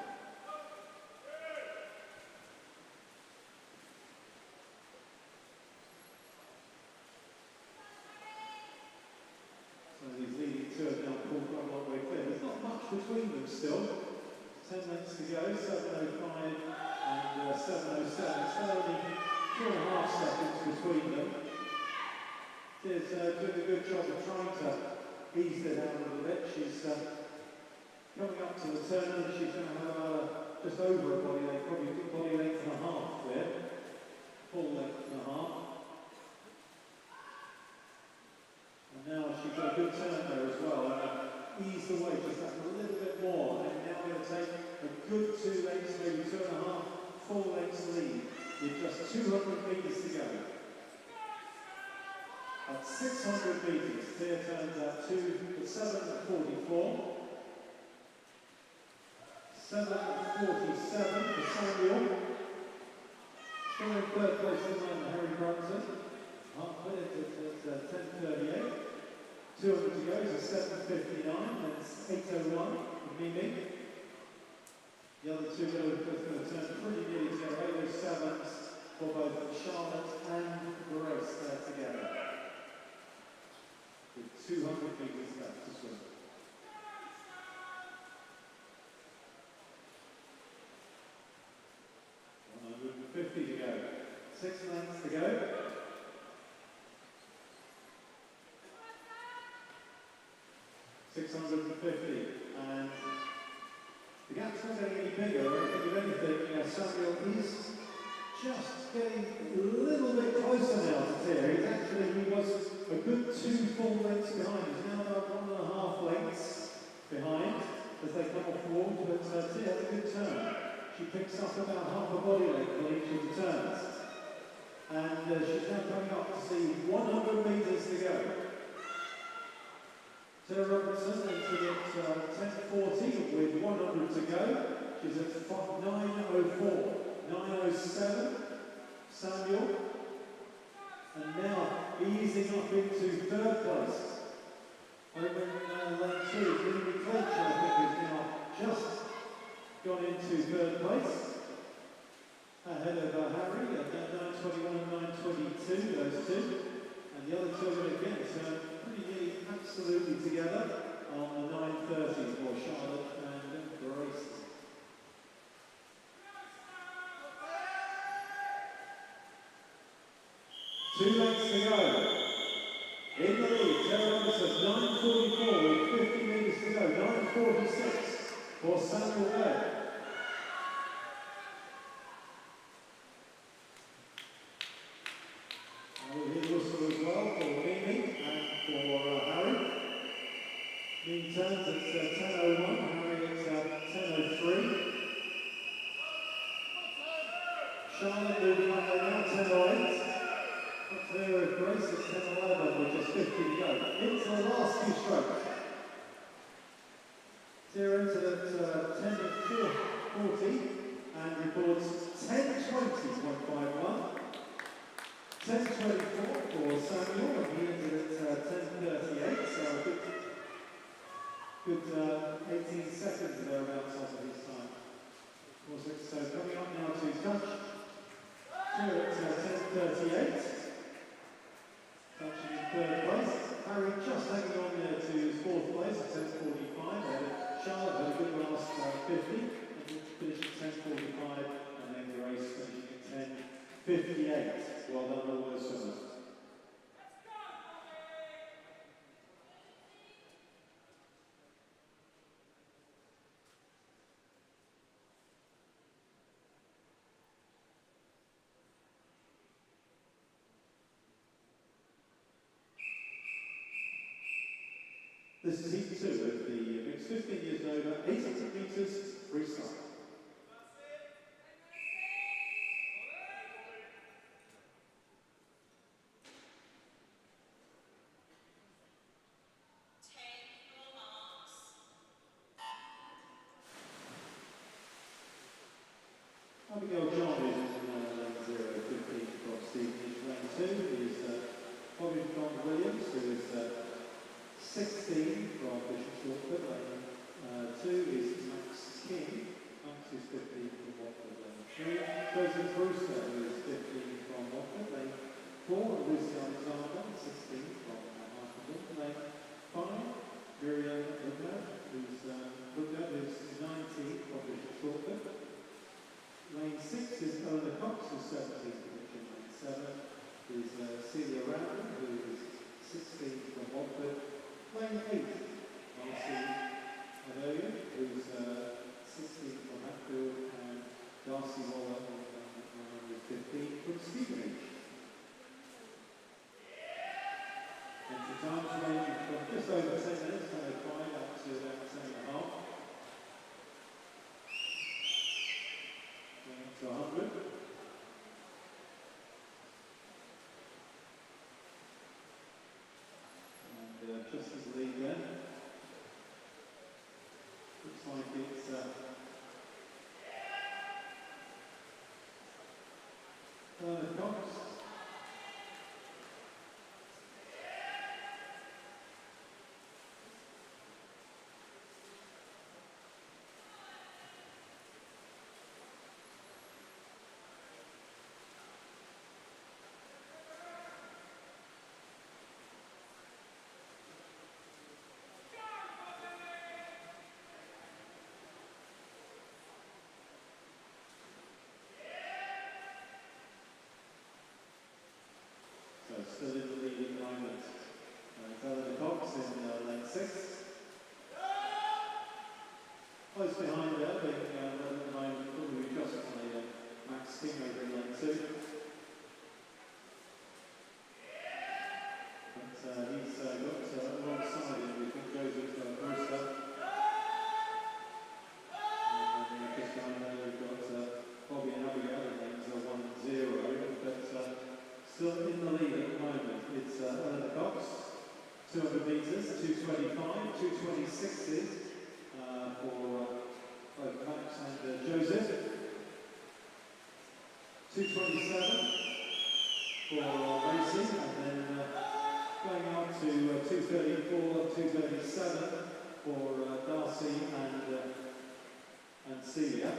These leading two have now pulled quite a long way clear. There's not much between them still. 10 lengths to go, 7:05 and 7:07. It's only 2.5 seconds between them. She's doing a good job of trying to ease it out a little bit. She's coming up to the turn, and she's going to have just over a body length, probably a body length and a half there. full length and a half. And now she's got a good turn there as well. Ease the weight just up a little bit more. And now going to take a good 2 lengths, maybe 2.5 full lengths lead with just 200 metres to go. At 600 metres, Tia turns at 7:44. 7:47 for Samuel. Still in third place is Harry Brunson. Half minute at 10:38. 200 to go is a 7:59. That's 8:01 for Mimi. The other two are going to turn pretty nearly together. 8:07s for both Charlotte and Grace there together. With 200 metres left to swim. 150 to go. 6 lengths to go. 650. And the gap's not getting any bigger. I think if anything, Samuel is just getting a little bit closer now to Tia. He was a good 2 full lengths behind. He's now about 1.5 lengths behind as they come off the wall, but Tia has a good turn. She picks up about half a body length on each of the turns. And she's now coming up to see 100 metres to go. Tia Robertson entered at 10:40 with 100 to go. She's at 9:04. 9:07, Samuel, and now easing up into third place. Over in lane 2, Mimi Clench, I think, is now just gone into third place. Ahead of Harry at 9:21 and 9:22, those two. And the other two are going to again turn pretty nearly absolutely together on the 9:30 for Charlotte and Grace. 2 lengths to go. In the lead, Tia Robertson, 9:44 with 50 metres to go. 9:46 for Samuel Webb. We'll hear whistle as well for Mimi and for Harry. Mimi turns at 10:01, Harry at 10:03. Charlotte moving up there now, 10:08. There with Grace at 10:11 with just 50 to go. Into the last few strokes. Tia entered at 10:40 and records 10:20.51. 10:24 for Samuel, and he entered at 10:38, so a good 18 seconds thereabouts off of his time. So coming up now to touch. Tia at 10:38. Touching in third place. Harry just hanging on there to fourth place at 10:45. Charlotte had a good last 50 and finished at 10:45, and then the race finishing at 10:58. Well done, all those swimmers. This is heat 2 of the mixed 15 years and over, 800 metres freestyle. Abigail John is in lane 0:15 from Stevenage. Lane 2 is Bobby John Williams, who is 16 from Bishop Stortford. Lane 2 is Max King. Max is 15 from Watford. Lane 3, Joseph Brewster, who is 15 from Watford. Lane 4, Lucy Alexander, 16 from Hartfordshire. Lane 5, Miriam Rugner, who's 19 from Bishop Stortford. Lane 6 is Eleanor Cox, who's 17 from Lane 7 is Celia Rowland, who is 16 from Watford. Lane 8, Marcy Adoya, who's 16 from Hatfield, and Darcy Waller, who's 15 from Stevenage. Close behind her, being at the moment, probably just by Max King over in lane 2. But he's got alongside him, we think, Joseph Brewster. And then just behind there, we've got Bobby and Abigail in lanes 1-0. But still in the lead at the moment, it's Eleanor Cox, 200 metres, 2:25, 2:20.60 for both Max and Joseph. 2:27 for Macy, and then going on to 2:34 and 2:37 for Darcy and Celia.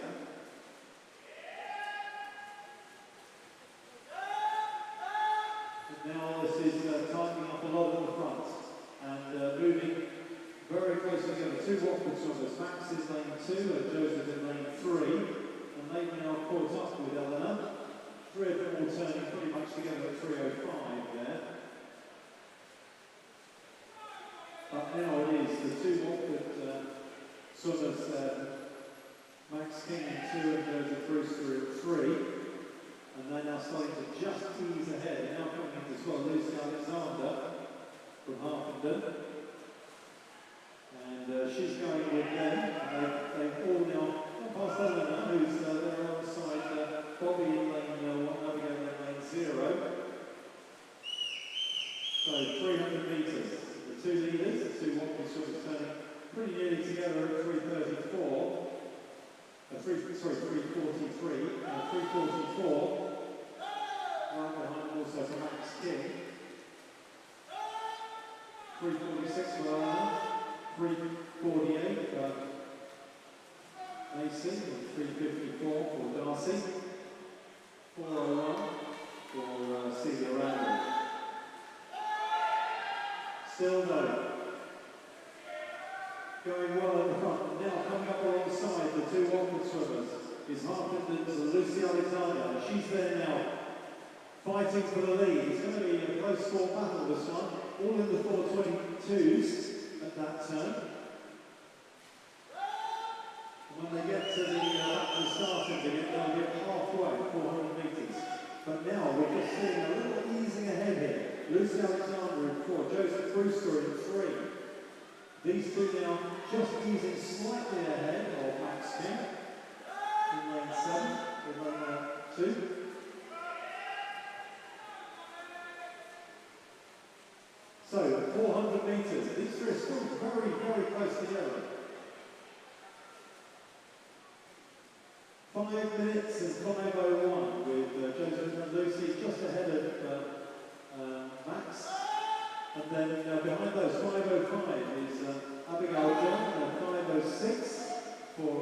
And now this is tightening up a lot at the front and moving very close together. Two Watford swimmers. Max is lane 2 and Joseph in lane 3. And they've now caught up with Eleanor. Three of them all turning pretty much together at 3:05 there. But now it is the two Watford swimmers, Max King in 2 and Joseph Brewster in 3. And they're now starting to just ease ahead. And now coming in as well, Lucy Alexander from Harpenden. And she's going with them. And they've all now past Eleanor, who's there alongside Bobby in lane 1, Abigail in lane 0. So 300 metres. The two leaders, the two Watford swimmers turning pretty nearly together at 3:34. 3:43, 3:44. Right behind also for Max King. 3:46 for Eleanor. 3:48 for Macy, and 3:54 for Darcy. 4:01 for Celia Randall. Still no. Going well at the front. Now coming up alongside the two Watford swimmers is Harpenden's Lucy Alexander. She's there now, fighting for the lead. It's going to be a close sport battle, this one. All in the 4:22s at that turn. And when they get to the starting again, they'll get halfway, 400 metres. But now we're just seeing a little easing ahead here. Lucy Alexander in 4, Joseph Brewster in 3. These two now just easing slightly ahead of Max King in lane 7, in lane 2. So, 400 metres. These three are still very, very close together. 5 minutes and 5:01 with Joseph and Lucy just ahead of Max. And then behind those 5:05 is Abigail John, and 5:06 for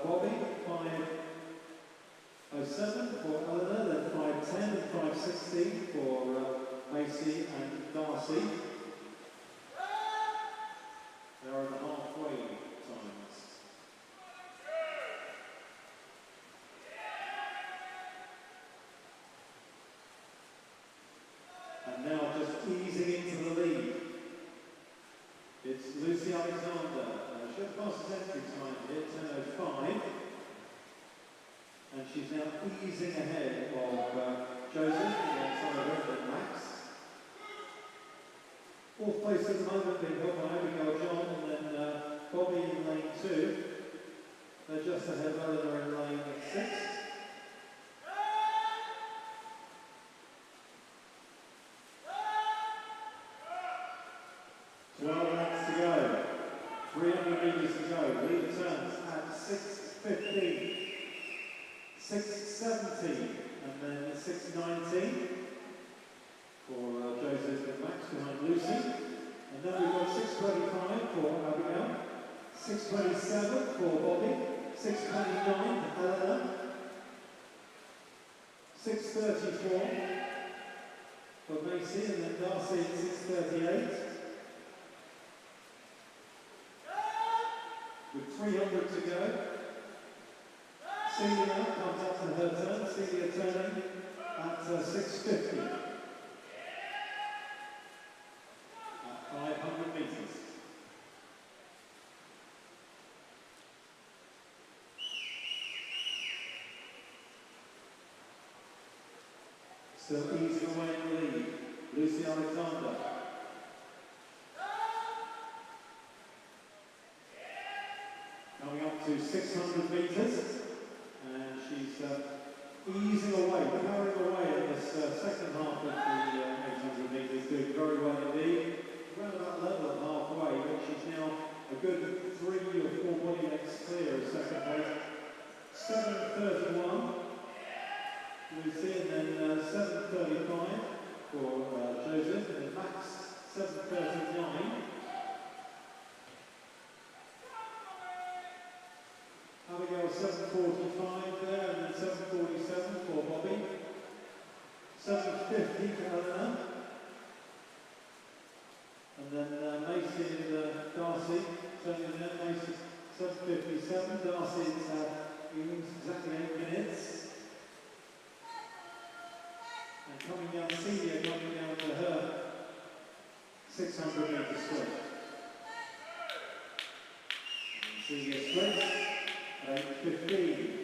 Bobby, 5:07 for Eleanor, then 5:10 and 5:16 for Macy and Darcy. They're at the halfway times. And now just easing into the lead. It's Lucy Alexander. She had the fastest entry time here, 10:05. And she's now easing ahead of Joseph alongside her and Max. Fourth place at the moment being held by Abigail John, and then Bobby in lane 2. They're just ahead of Eleanor in lane 6. To go. 300 metres to go. Leader turns at 6:15, 6:17, and then 6:19 for Joseph and Max behind Lucy. And then we've got 6:25 for Abigail, 6:27 for Bobby, 6:29 for Eleanor, 6:34 for Macy, and then Darcy at 6:38. With 300 to go. Celia comes up to her turn. Celia turning at 6:50. At 500 metres. Still easing away in the lead. Lucy Alexander. Coming up to 600 metres, and she's easing away, powering away in this second half of the 800 metres, doing very well indeed. Around about level at halfway, but she's now a good 3 or 4 body lengths clear of second place. 7:31, Lucy, and then 7:35 for Joseph, and then Max 7:39. Abigail 7:45 there, and then 7:47 for Bobby. 7:50 for Eleanor. And then Macy and Darcy, turning there, Macy 7:57, Darcy's exactly 8 minutes. And coming down, Celia coming down to her 600 metre sprint. And Celia sprints at 8:15.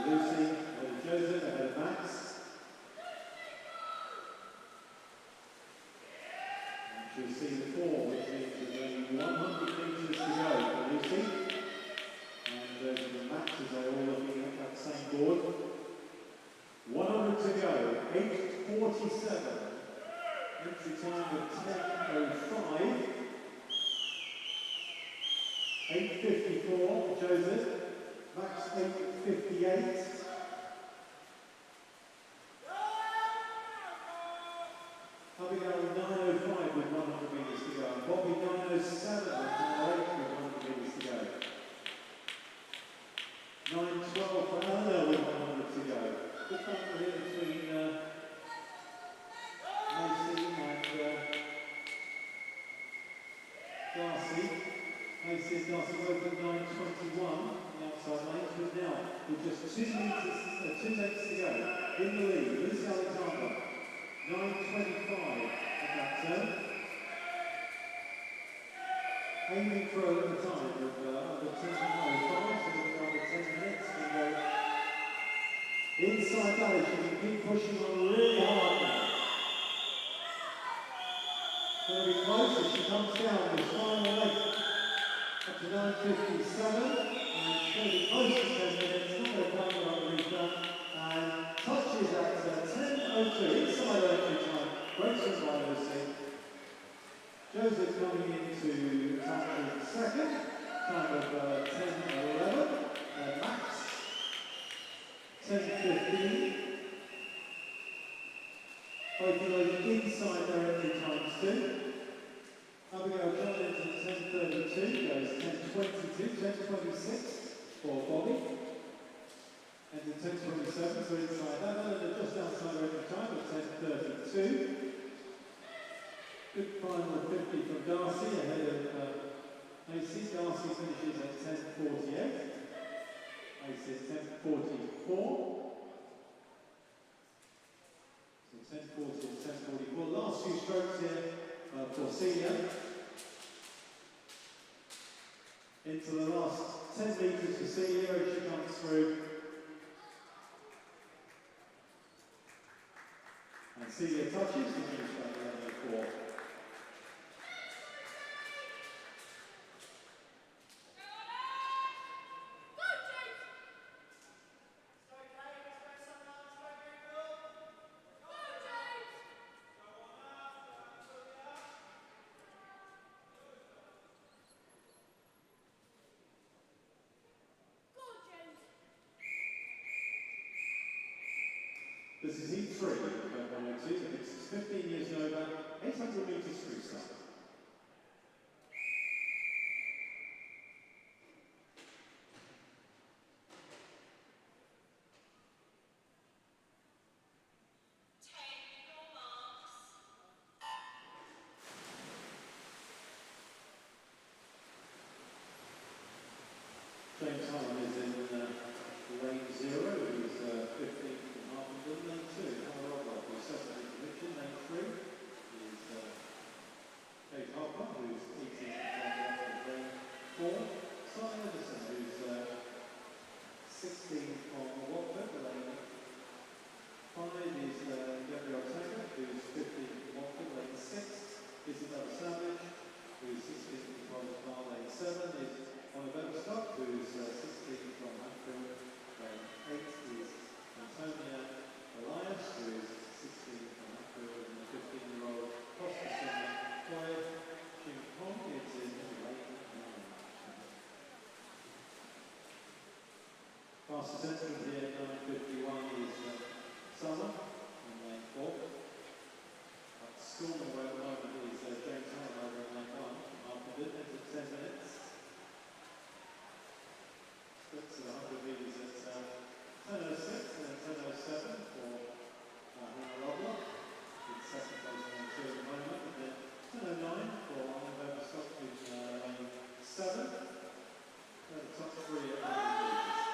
Lucy, ahead of Joseph, ahead of Max. And she'll see the 4, which means there's only 100 metres to go for Lucy. And Joseph and Max, as they're all looking at that same board. 100 to go, 8:47. Entry time of 10:05. 8:54 for Joseph. Max 8:58. Abigail 9:05 with 100 metres to go. And Bobby 9:07 with 100 metres to go. 9:12 for Eleanor with 100 to go. Good battle here between Macy and Darcy. Macy and Darcy both at 9:21. Outside lanes, but now with just 2 lengths to go in the lead. Lucy Alexander, 9:25 at that turn. Aiming for a time of under 10:05, so under 10 minutes. And inside that, she can keep pushing on really hard now. Very close as she comes down this final leg up to 9:57. And she's close to 10 minutes, not going to come on the return, and touches at 10:02, inside entry time. Great swim by Lucy. Joseph coming into touch second, time of 10:11, and Max 10:15. Both of those inside their entry times too. Abigail Johns at 10:32, goes 10:22, 10:26 for Bobby. And at 10:27, so inside that, and just outside every time at 10:32. Good final 50 from Darcy ahead of Macy. Darcy finishes at 10:48. Macy at 10:44. So 10:40 and 10:44. Last few strokes here for Celia. Into the last 10 metres for Celia as she comes through. And Celia touches to finish at 11:04. This is heat 3 of 102, and it's 15 years and over, 800 metres freestyle. James Holland is in lane 0, he's 15th from Hartlepool, lane 2, Howard Rodlock, who's 7th in lane 3, is Fastest entrant here, 9:51 is Summer in lane 4. But storming away at the moment is James Allen over in lane 1. After it, into 10 minutes. Splits at 100 metres at 10:06 and then 10:07 for Hannah Robler. In second place in lane 2 at the moment. And then 10:09 for Hertfordshire in lane 7. The top 3 at 100 metres.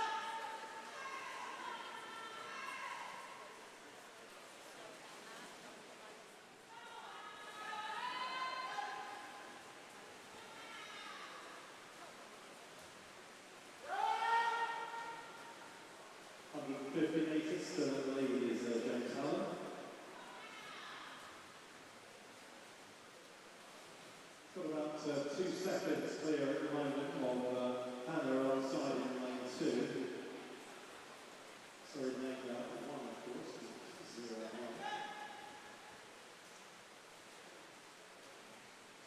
Still in the lead is James Allen. Got about 2 seconds clear at the moment of Hannah onside in lane 2. Sorry, lane 1 of course, 0-1.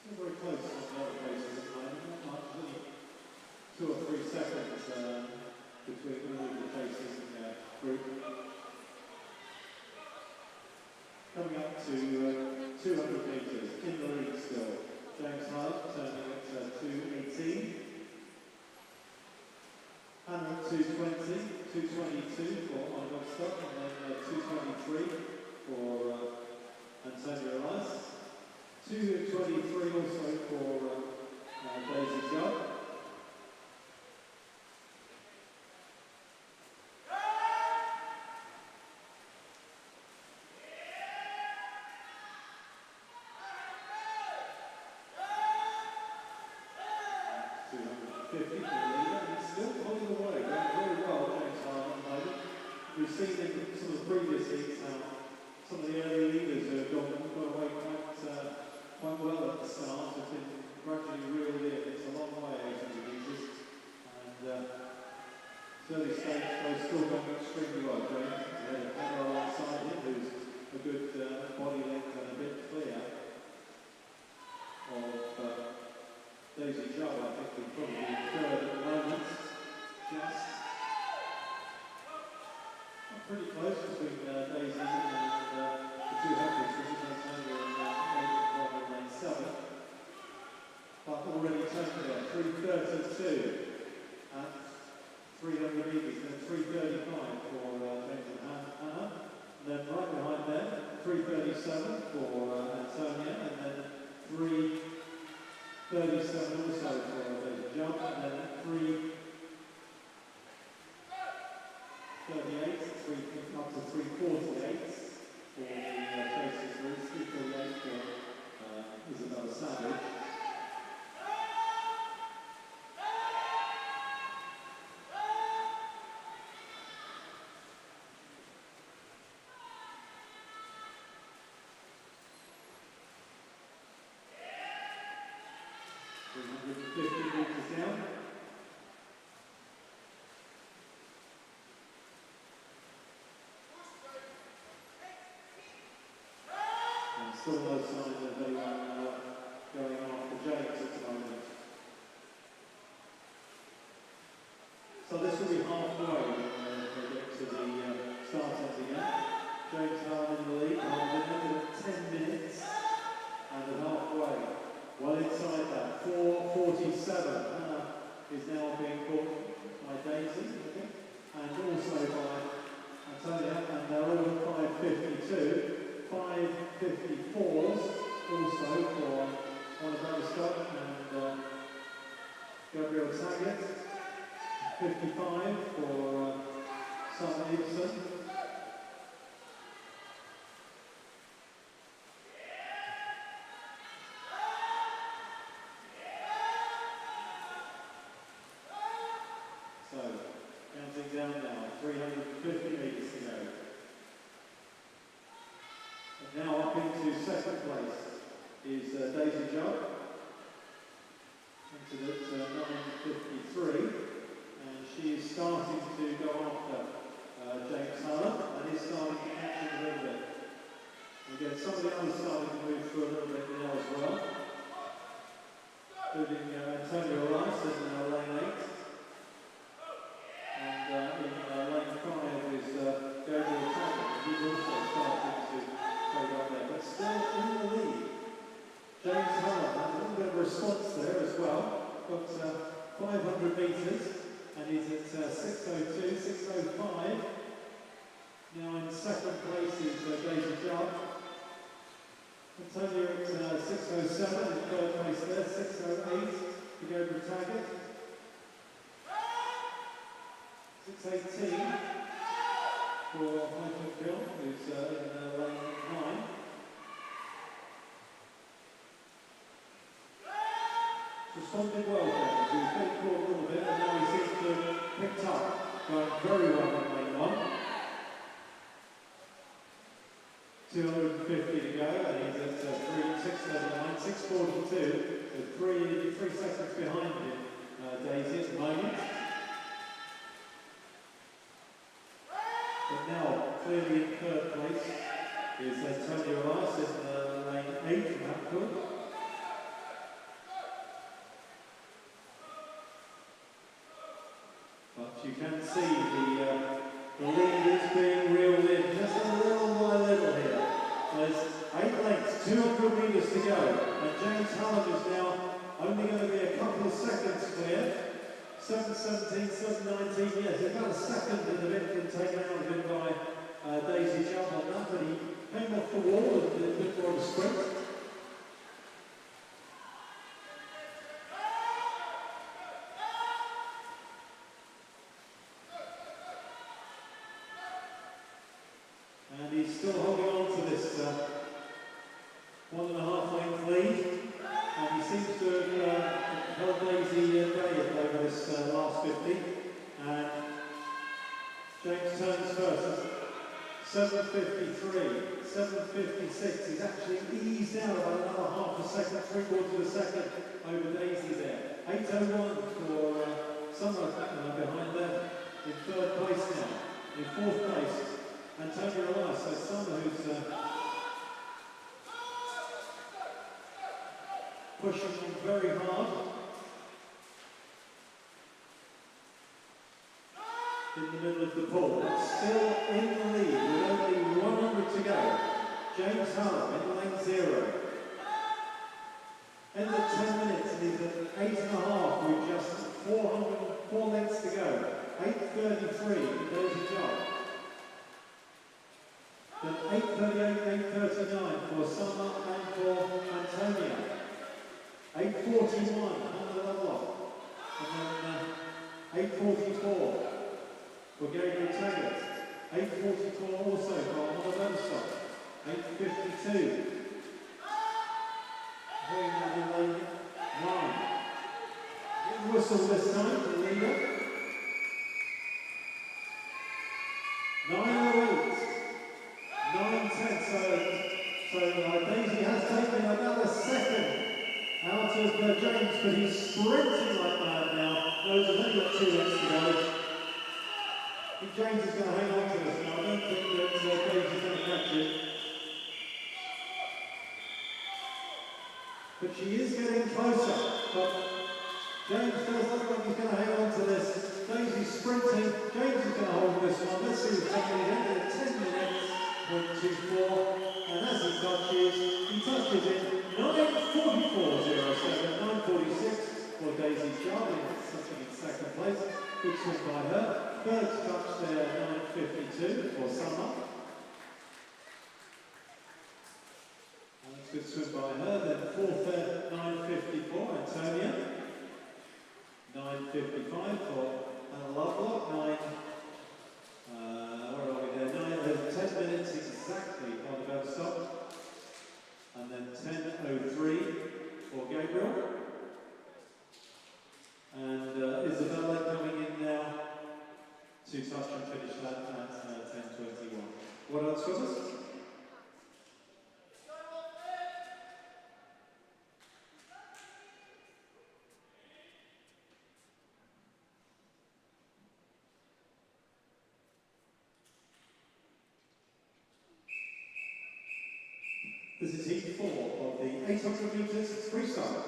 Still very close on the other places at the moment, not much, only 2 or 3 seconds between all of the places in the group. Coming up to 200 metres, in the lead still. James Hart turning at 2:18. Hannah at 2:20, 2:22 for Oliver Stock, and then 2:23 for Antonio Rice. 2:23 also for Daisy Judd. We've seen in some of the previous heats how some of the early leaders have gone away quite well at the start, have been gradually reeled in. It's a long way, 800 metres, and early stage they've still gone extremely well. James ahead of Hannah alongside him, who's a good body length and a bit clear of Daisy Judd. I think we're probably third at the moment, just. Pretty close between Daisy and the 200s, which is Antonio in lane 7. But already taken there, 3:32 at 300 metres, and then 3:35 for James and Hannah. And then right behind them, 3:37 for Antonia, and then 3:37 also for Daisy Judd, and then 3:38, up to 3:48 for the Chasers Routes, 3:48 for Isabella Savage. Meters down. Still no sign of anyone going after James at the moment. So this will be halfway when they get to the start end again. James Harlan in the lead, at 10 minutes and at halfway. Well inside that, 4:47. Hannah is now being caught by Daisy, I think, and also by Antonia, and they're all at 5:52. 5:54s also for Oliver Scott and Gabriel Taggart. 55 for Summer Ibsen. So, counting down now, 350 metres to go. Now up into second place is Daisy Judd, entered at 9:53, and she is starting to go after James Harlan, and is starting to catch him a little bit. Again, some of the others starting to move through a little bit now as well, including Antonio Rice in lane 8, and in Antonio at 6:07 in third place there, 6:08 to go to Taggart. 6:18 for Hertfordshire, who's in lane 9. Responded well there, he was getting caught a little bit, and now he seems to have picked up, going very well in lane 1. 250 to go, and he's at 6:39, 6:42, with three seconds behind him, Daisy at the moment. But now, clearly in third place, is Antonio Elias in lane 8 from Hertford. But you can see the lead is being reeled in just a little by little here. There's 8 lengths, 200 metres to go, and James Hallam is now only going to be a couple of seconds clear. 7:17, 7:19, yes, about a second and a bit been taken out of him by Daisy Chubb on that, but he came off the wall and did a bit more of a sprint. And he's still holding on to this 1.5 length lead, and he seems to have held Daisy valiant over this last 50. And James turns first. 7:53, 7:56. He's actually eased out about another half a second, 3/4 of a second over Daisy there. 8:01 for Summer behind them in third place now. In fourth place, Antonio Elias, so Summer who's pushing on very hard. In the middle of the pool, but still in the lead with only 100 to go. James Hallam in lane 0. End of 10 minutes and he's at 8.5 with just 4 lengths to go. 8:33 for Daisy Chubb. Then 8:38, 8:39 for Summer and for Antonia. 8:41 Hannah Lovelock. And then 8:44 for Gabriel Taggart. 8:44 also for Hannah Lovelock. 8:52. Going down in lane 9. Get whistle this time for the leader. 9:08. 9:10. So Daisy has taken another second out of James, but he's sprinting like mad now. Knows he's only got 2 lengths to go. I think James is going to hang on to this now. I don't think that Daisy's going to catch it. But she is getting closer. But James does look like he's going to hang on to this. Daisy's sprinting. James is going to hold this one. Let's see what's happening. He's ended at 10 minutes, 0.24. And as he touches it. 9:44.07, 9:46 for Daisy Chubb, something in second place. Good swim by her. Third touch there, 9:52 for Summer. And it's good swim by her. Then fourth there, 9:54, Antonia. 9:55 for Hannah Lovelock. Where are we there? 10 minutes exactly on the bell stop. And then 10:03 for Gabriel. And Isabella coming in now to touch and finish that at 10:21. What else, Scottus? This is heat 4 of the 800 metres freestyle.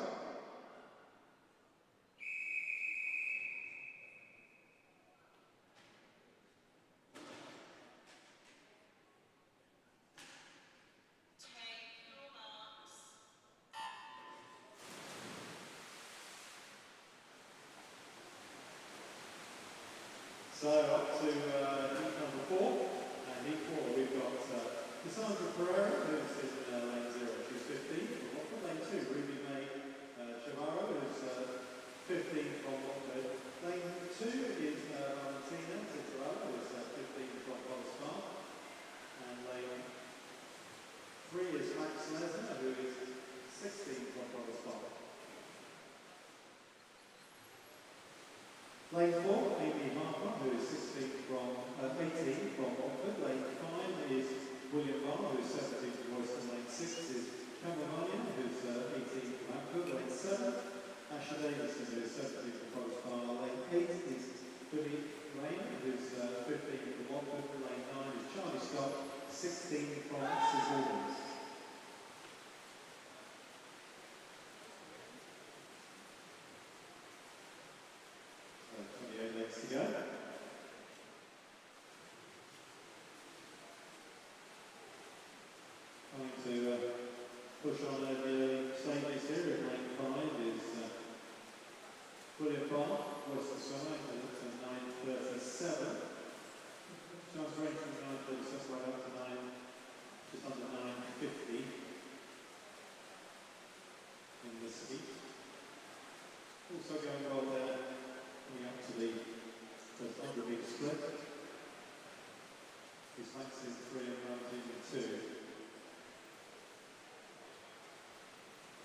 So up to heat number 4, and heat 4 we've got Cassandra Pereira, who's in lane 0, she's 50. Lane 4, Amy Harper, who is 18 from Oxford. Lane 5 is William Barr, who is 17 from Royston. Lane 6 is Cameron, who's 18 from Hampton. Lane 7, Asher Davison, who is 17 from Forest Bar. Lane 8 is Billy Lane, who's 15 from Watford. Lane 9 is Charlie Scott, 16 from St Albans. So 28 legs to go. Trying to push on over the stages here at lane 5 is William Barr, Western Summer, at 9:37. Chance range from 9:37 right up to just under 9:50 in this heat. Also going well there, coming up to the first 100 metre split. His max is 3 and 19 and 2.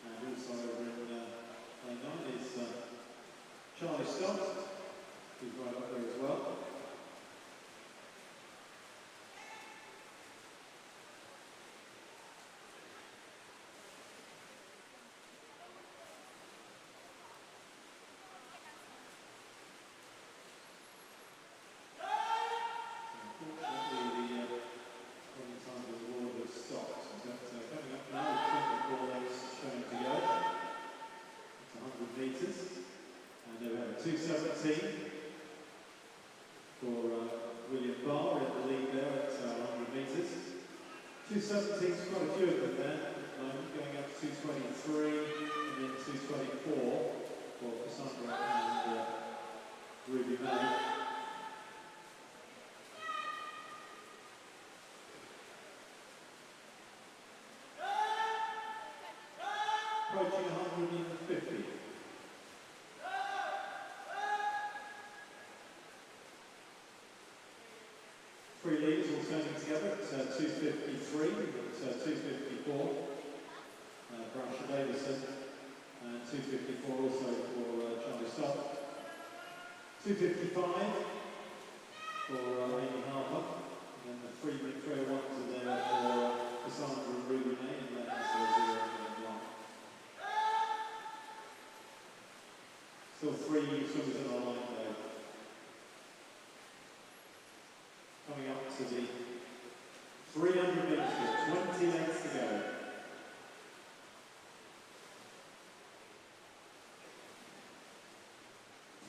And also over in lane 9 is Charlie Scott, who's right up there as well. For William Barr in the lead there at 100 metres. 217 is quite a few of them there at the moment, going up to 223 and then 224 for Cassandra and Ruby May. Approaching 150. Three leaders all turning together at 253 and 254 for Asher Davison, and 254 also for Charlie Scott. 255 for Amy Harper, and then the 3 mid-trail ones are there for Cassandra and Ruby May, and then 0 and 1. Still 3 swimmers in our line though. Coming up to the 300 metres, 20 legs to go.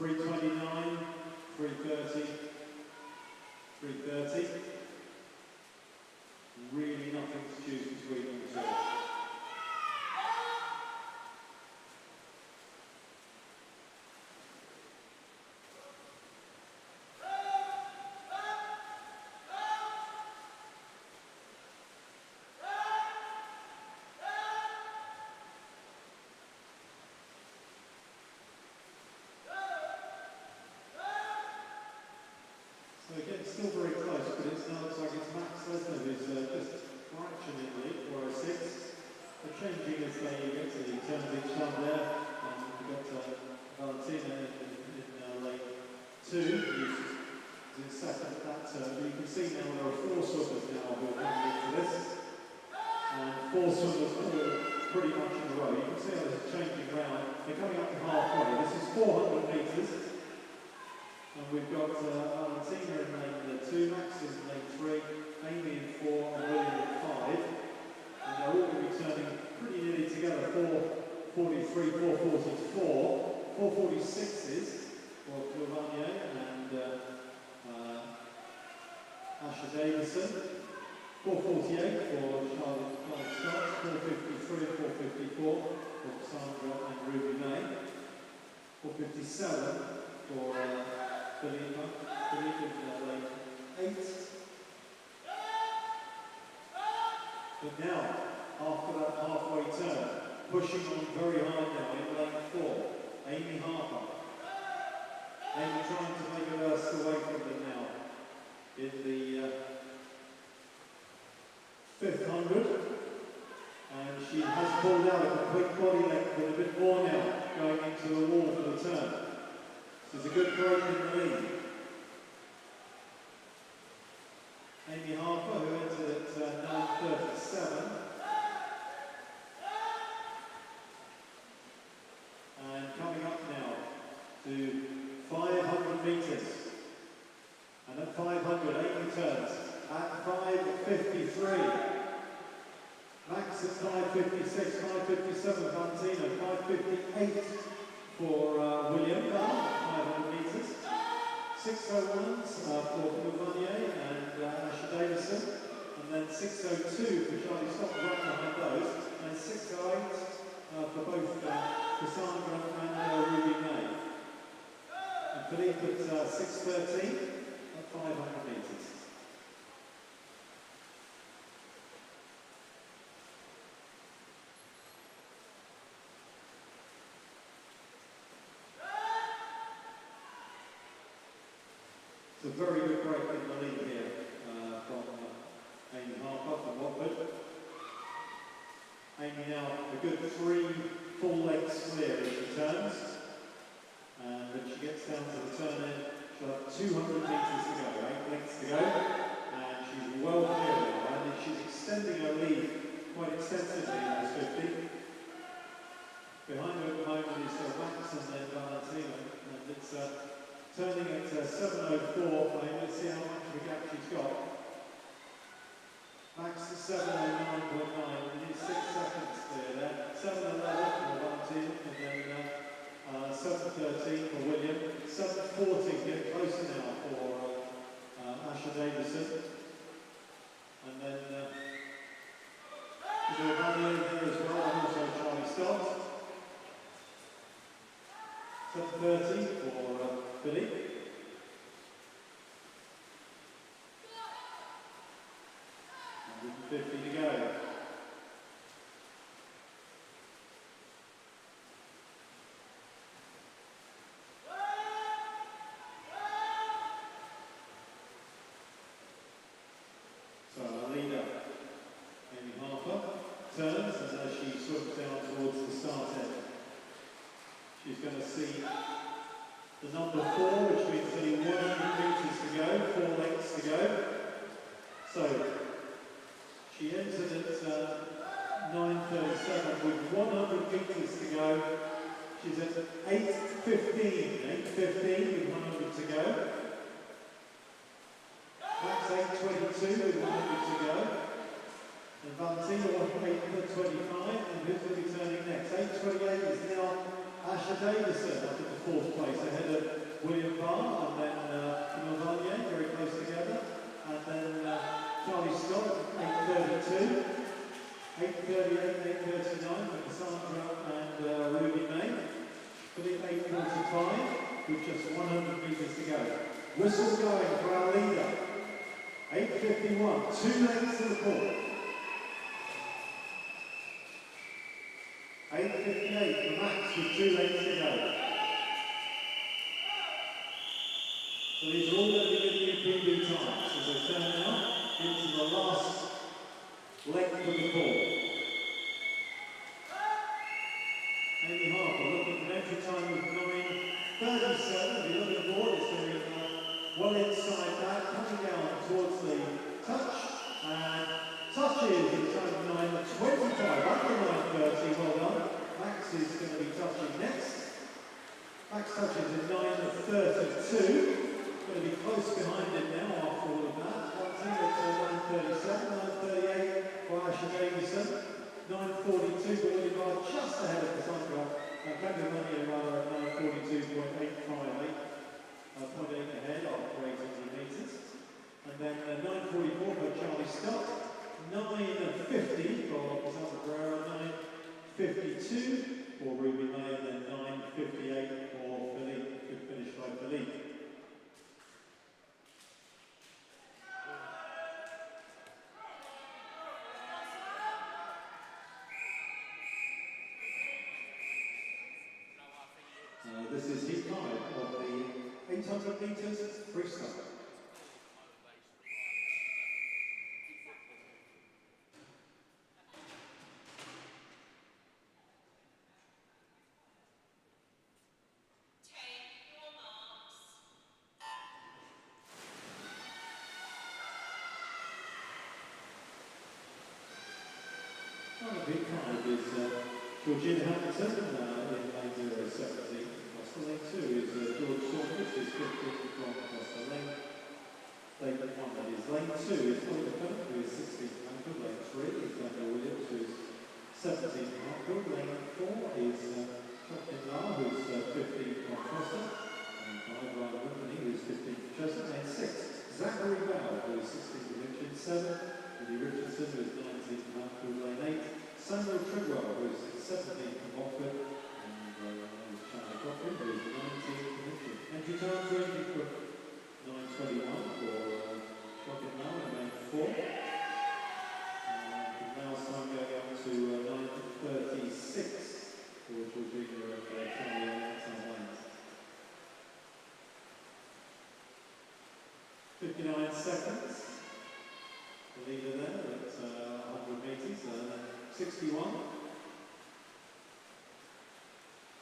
.329, 330, 330. Really nothing to choose between them two. So again, still very close, but it now looks like it's Max Lesnar who's just fraction in the lead, 406. They're changing as they get to the turns each time there. We've got Valentina in lane 2, who's in second at that turn. But you can see now there are 4 swimmers now who are coming into this. And 4 swimmers all pretty much in a row. You can see how this is changing round. They're coming up to halfway. This is 400 metres. And we've got Valentina in lane 2, Max in lane 3, Amy in 4, and William in 5. And they're all going to be turning pretty nearly together, 443, 444, 446s for Giovanni and Asher Davison, 448 for Charlie Scott, 453 and 454 for Cassandra and Ruby May, 457 for Philippa in lane 8. But now, after that halfway turn, pushing on very hard now in lane 4, Amy Harper. Amy trying to make a burst away from them now in the 5th 100. And she has pulled out a quick body length with a bit more now going into the wall for the turn. There's a good break in the lead. Amy Harper, who entered at 9:37. And coming up now to 500 metres. And at 500, Amy turns at 5:53. Max at 5:56, 5:57 Valentino, 5:58 for William, 500 metres. 6:01s for Vanier and Asher Davison, and then 6:02 for Charlie Scott right behind those, and 6:08 for both Cassandra and Ruby May. And Philippe at 6:13 at 500 metres. It's a very good break in the lead here from Amy Harper from Watford. Amy now a good 3 full lengths clear as she turns. And when she gets down to the turn in, she'll have 200 metres to go, 8 lengths to go. And she's well clear now, and she's extending her lead quite extensively in this 50. Behind her at the moment is Max and then Valentina, and it's turning at 7:04. Let's see how much of a gap she's got. Max at 7:09.9, and needs 6 seconds clear there. 7:11 for Valentina, and then 7:13 for William. 7:14, getting closer now for Asher Davison. And then there's a Vanier there as well, and also Charlie Scott. 7:30 for Philippe. And 50 to go. So our leader, Amy Harper, turns, and as she swims down towards the start end, she's going to see the number 4, which means only 100 metres to go, 4 lengths to go. So she entered at 9:37 with 100 metres to go. She's at 8:15 with 100 to go. Max 8:22 with 100 to go. And Valentina 8:25, and who's going to be turning next? 8:28 is now Asher Davison up at the 4th place, ahead of William Barr, and then Vanier, very close together, and then Charlie Scott at 8:32, 8:38, 8:39 for Cassandra and Ruby May. Philippe 8:45 with just 100 metres to go. Whistle going for our leader. 8:51, 2 lengths to the court. 8:58 for Max with 2 lengths to go. So these are all going to be giving you PB times as they turn now into the last length of the court. Amy Harper looking for an entry time of 9:37. If you look at the board, it's going to be well inside that, coming down towards the touch, and touches in time of 9:25, under 9:30, well done. Max is going to be touching next. Max touches in 9:32. Going to be close behind it now after all of that. One thing at 9:37, 9:38 for Asher Davison. 9:42 for William Barr, just ahead of Cassandra. Money rather at 9:42.858. 0.8 ahead after 800 metres. And then 9:44 for Charlie Scott. 9:50 for Cassandra, 9:52 for Ruby May, and then 9:58 for Philippe, good finish by Philippe. This is heat 5 of the 800 metres freestyle. Take your mark. On the big card is Georgina Hamilton in lane 017. Costa lane 2 is George Saunders, who's 15 from Costa lane. Lane 1, that is. Lane 2 is Oliver Phillip, who is 16 from Hanfield. Lane 3 is Daniel Williams, who is 17 from Hanfield. Lane 4 is Chopin Lar, who's 15 from Costa. Lane 5, Ryan Whitney, who's 15 from Chester. Lane 6, Zachary Bell, who is 16 from Richard. 7, Willie Richardson, who is 19 from Hanfield. Lane 8, Samuel Tridwell, who is 17 from Watford. And Charlie Cochran, who is 19 from Richard. Entry times ranging from 9:21 for Chopin Lar in lane 4. Now time going up to 9:36 for Georgina at Charlie outside lanes. 59 seconds. The leader there at 100 metres, 61.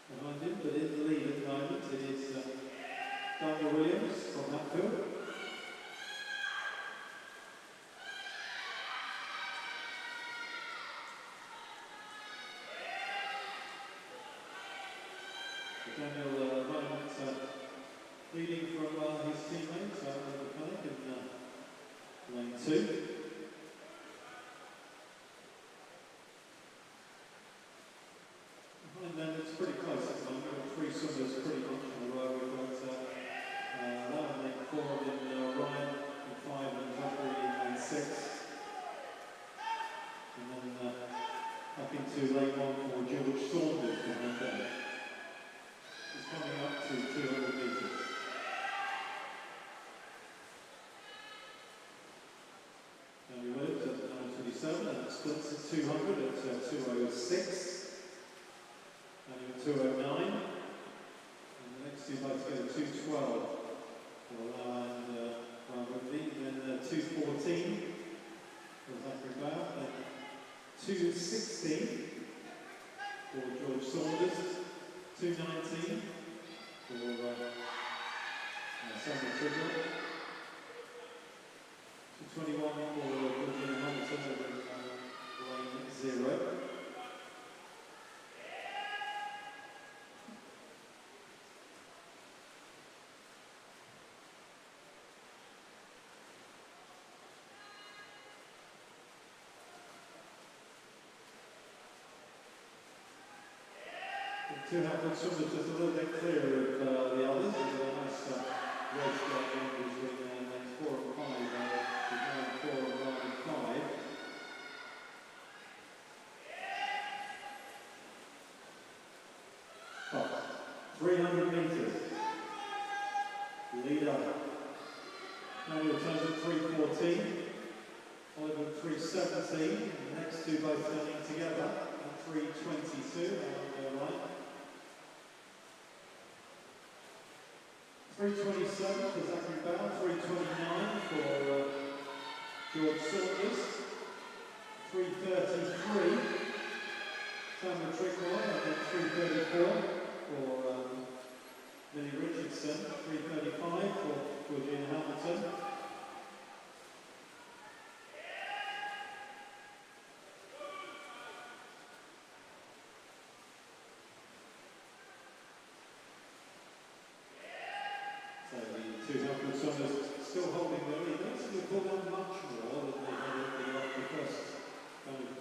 Behind him, but in the lead at the moment, it is Daniel Williams from Hatfield. Daniel at the moment leading from his teammates, Oliver Phillip in lane 2. Behind them, it's pretty close at the moment. We've got 3 swimmers pretty much on the road. We've got Alan lane 4 in Ryan in 5 and Zachary in lane 6. And then up into lane 1 for George Saunders behind them. He's coming up to 200 metres. Daniel Williams at 9:27 and it splits at 200 at 2:06. Daniel 2:09. And the next two boats go to 2:12 for Lau and Ryan Whitney. Then 2:14 for Zachary Bell. Then 2:16 for George Saunders. 2:19 for Samuel Tridwell. 2:21 for Georgina Hamilton over lane 0. Two Hatfield swimmers just a little bit clearer of the others. There's a nice race going on between lanes 4 and 5. Between 4 and 5. 300 metres. Leader. Daniel turns at 3:14. Oliver at 3:17. And the next two both turning together at 3:22. Right. 3:27 for Zachary Bell, 3:29 for George Saunders, 3:33 Samuel Tridwell, and then 3:34 for Willie Richardson, 3:35 for Georgina Hamilton. Two Hatfield swimmers still holding their lead. They don't seem to pull down much more than they had at the first kind of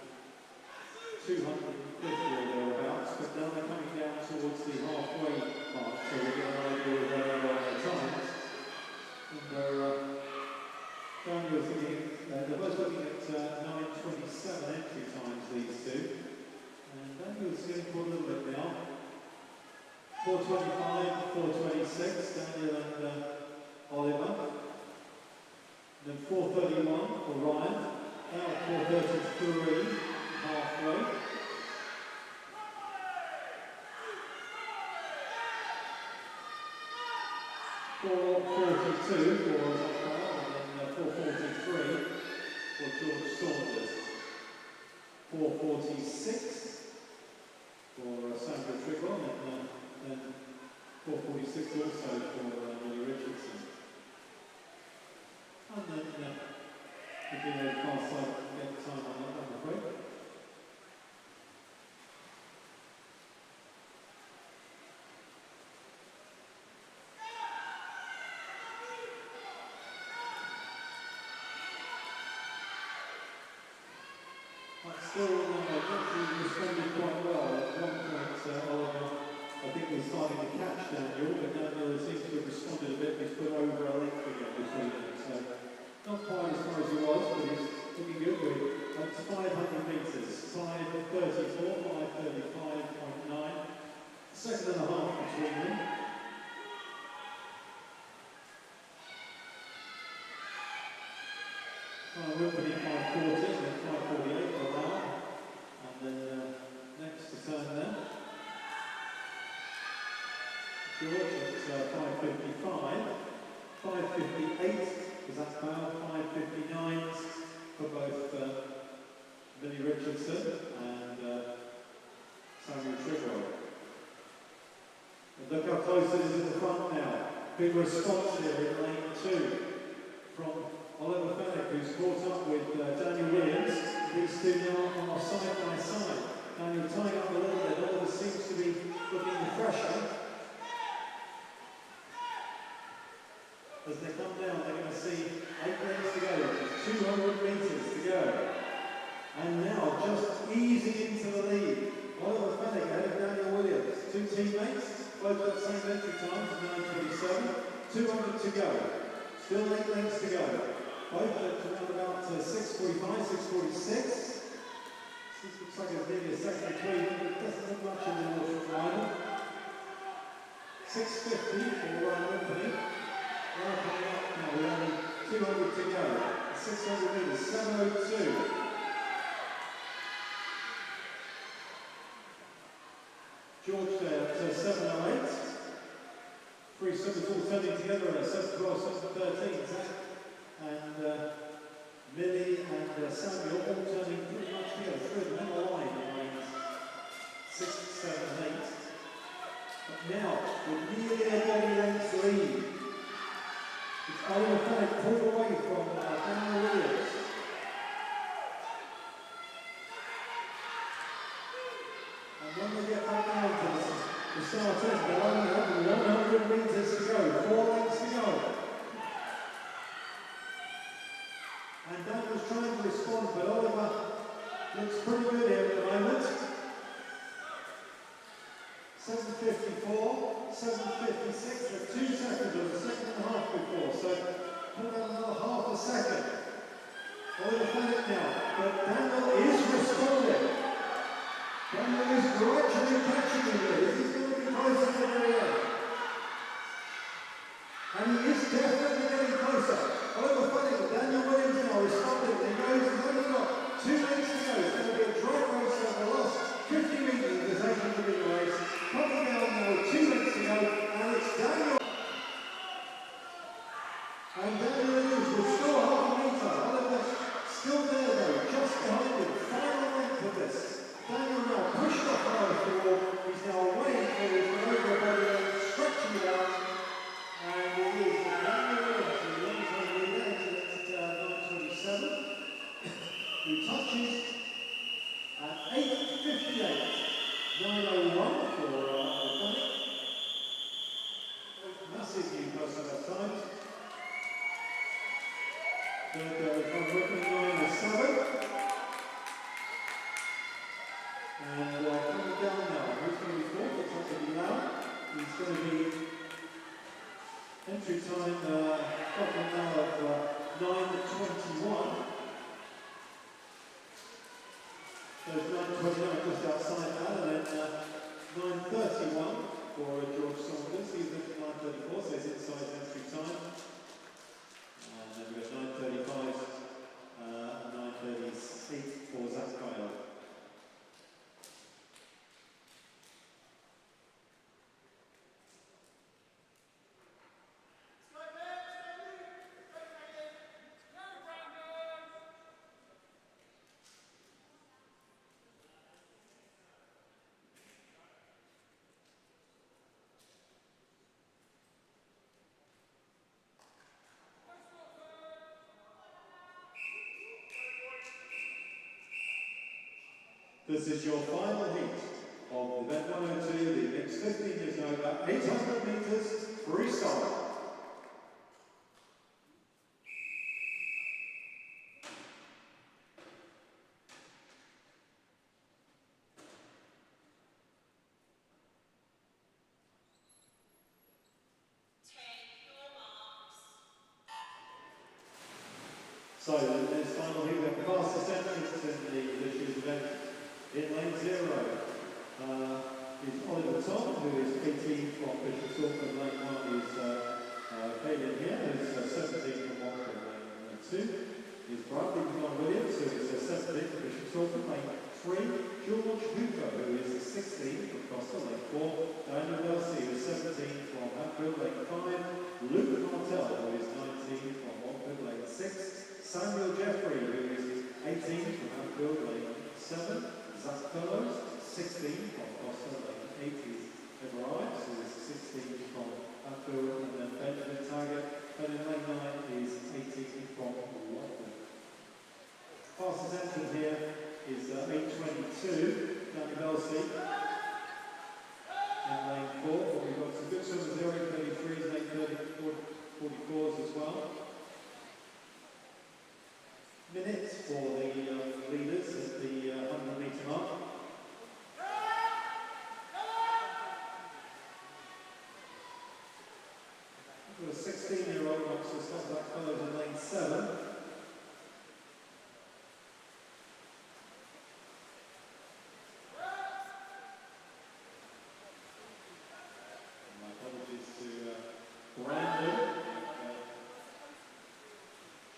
250 or thereabouts, but now they're coming down towards the halfway mark, so we'll get an idea of where they are their times. And Daniel's looking they're both looking at 9:27 entry times, these two. And Daniel's getting for a little bit now. 4:25, 4:26, Daniel and Oliver. Then 4:31 for Ryan. Now 4:33, halfway. 4:42 for Zachary, and then 4:43 for George Saunders. 4:46 for Samuel Tridwell, and 4:46 also for Willie Richardson. And then if you know fast side, get time on that, I'm afraid. Still, actually responded quite well. At one point, Oliver, I think, was starting to catch Daniel, but Daniel seems to have responded a bit. He's put over a length again between them, so not quite as far as he was, but he's looking good with up to 500 metres, 5:34, 5:35.9, second and a half between them. We're putting 5:40, then 5:48 for an hour, and then next to turn there. George at 5:55, 5:58 is that foul, 5:59 for both Billy Richardson and Samuel Trigwell. And look how close it is at the front now. Big response here in lane 2 from Oliver Fenwick, who's caught up with Daniel Williams. These two now are side by side. Daniel tying up a little bit. Oliver seems to be looking the fresher. As they come down, they're going to see 8 lanes to go. There's 200 metres to go. And now, just easing into the lead. Oliver Fenwick ahead of Daniel Williams. 2 teammates, both at the same entry times, 9:27. 200 to go. Still 8 lanes to go. Both at around about 6:45, 6:46. This looks like it's maybe a second between, but it doesn't look much in the North Final. 6:50 for Ryan Whimperney. Now coming up now, with only 200 to go. 600 metres, 7:02. George there at 7:08. 3 swimmers all turning together at 7:12, 7:13. Zach and Millie and Samuel all turning pretty much together. 3 of them on the line in lanes 6, 7 and 8. But now, with nearly a 30 lengths lead, it's Oliver Fenwick pulled away from Daniel Williams. And when they get back down to the start end, they're only having 100 metres to go, 4 lengths to go. And Daniel's trying to respond, but Oliver looks pretty good here at the moment. 7:54, 7:56, with 2 seconds or a second and a half before, so put out another half a second. Oliver Fenwick now, but Daniel is responding. Daniel is gradually catching him here. He's going to be closer to the very end. And he is definitely getting closer. Oliver Fenwick and Daniel Williams now responding. He knows he's only got 2 minutes to go. It's going to be a dry race over the last 50 metres of this 800-metre race. Coming down now with 2 minutes to go, and it's Daniel. And Daniel Williams will score half a metre. Oliver still there though, just behind him. Final length of this. Daniel now pushed off the wall. He's now waiting for his over a body length, stretching it out. And it is Daniel Williams, who runs on the edge at 9:27, who touches at 8:58. 9:01 for Fenwick. Massive new personal times. Third from Whitman, 9:07. And coming down now, who's going to be fourth? It's not going to be now. He's going to be entry time, got now of 9:21. So it's 9:29 just outside that, and then 9:31 for George Saunders. He's at 9:34, so he's inside entry time. And then we've got 9:35 and 9:38 for Zach Kyle. This is your final heat of event 102, the mixed 15 years over, 800 metres freestyle. So there's final here, we have the fastest entrance in this year's event. In lane 0 is Oliver Tom, who is 18 from Bishop's Auckland. Lane 1 is Kaylin here, who's 17 from Watford. Lane 2 is Bradley John Williams, who is 17 from Bishop's Auckland. Lane 3, George Hugo, who is 16 from Costa. Lane 4, Daniel Welsi, who is 17 from Hatfield. Lane 5, Luke Martell, who is 19 from Watford. Lane 6, Samuel Jeffrey, who is 18 from Hatfield. Lane 7, Zach Fellows, 16 from Costa. Lane 8 is Everard, who is 16 from Hatfield. And then Benjamin Taggart. And in lane 9 is 18 from Watford. Fastest entrant here is 8:22, Danny Belsey. In lane 4, we've got some good swimmers there, 8:33s and 8:44s as well. Minutes for the leaders at the 100-metre mark. We've got a 16-year-old boxer, Scott Blackfellows in lane 7. My apologies to Brandon.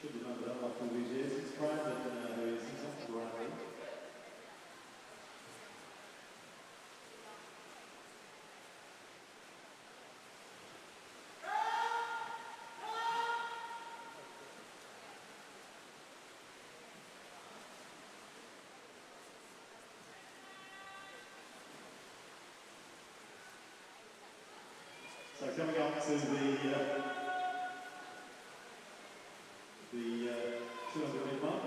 Should remember that after all these years. It's Brandon who is not Brandon. So coming up to the 200-metre mark.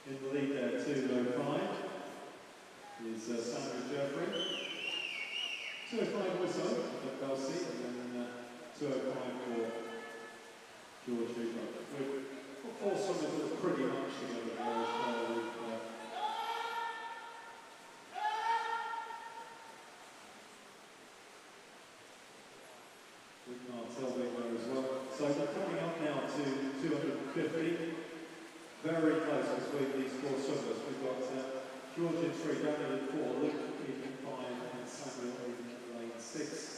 In the lead there, 2:05 is Samuel Jeffrey. 2:05 also for Belsey, and then 2:05 for George Hugo. We've got 4 swimmers that are pretty much together there as well. Martell there as well. So we're coming up now to 250. Very close between these 4 swimmers. We've got George in 3, Daniel in 4, Luke in 5, and Samuel in lane 6.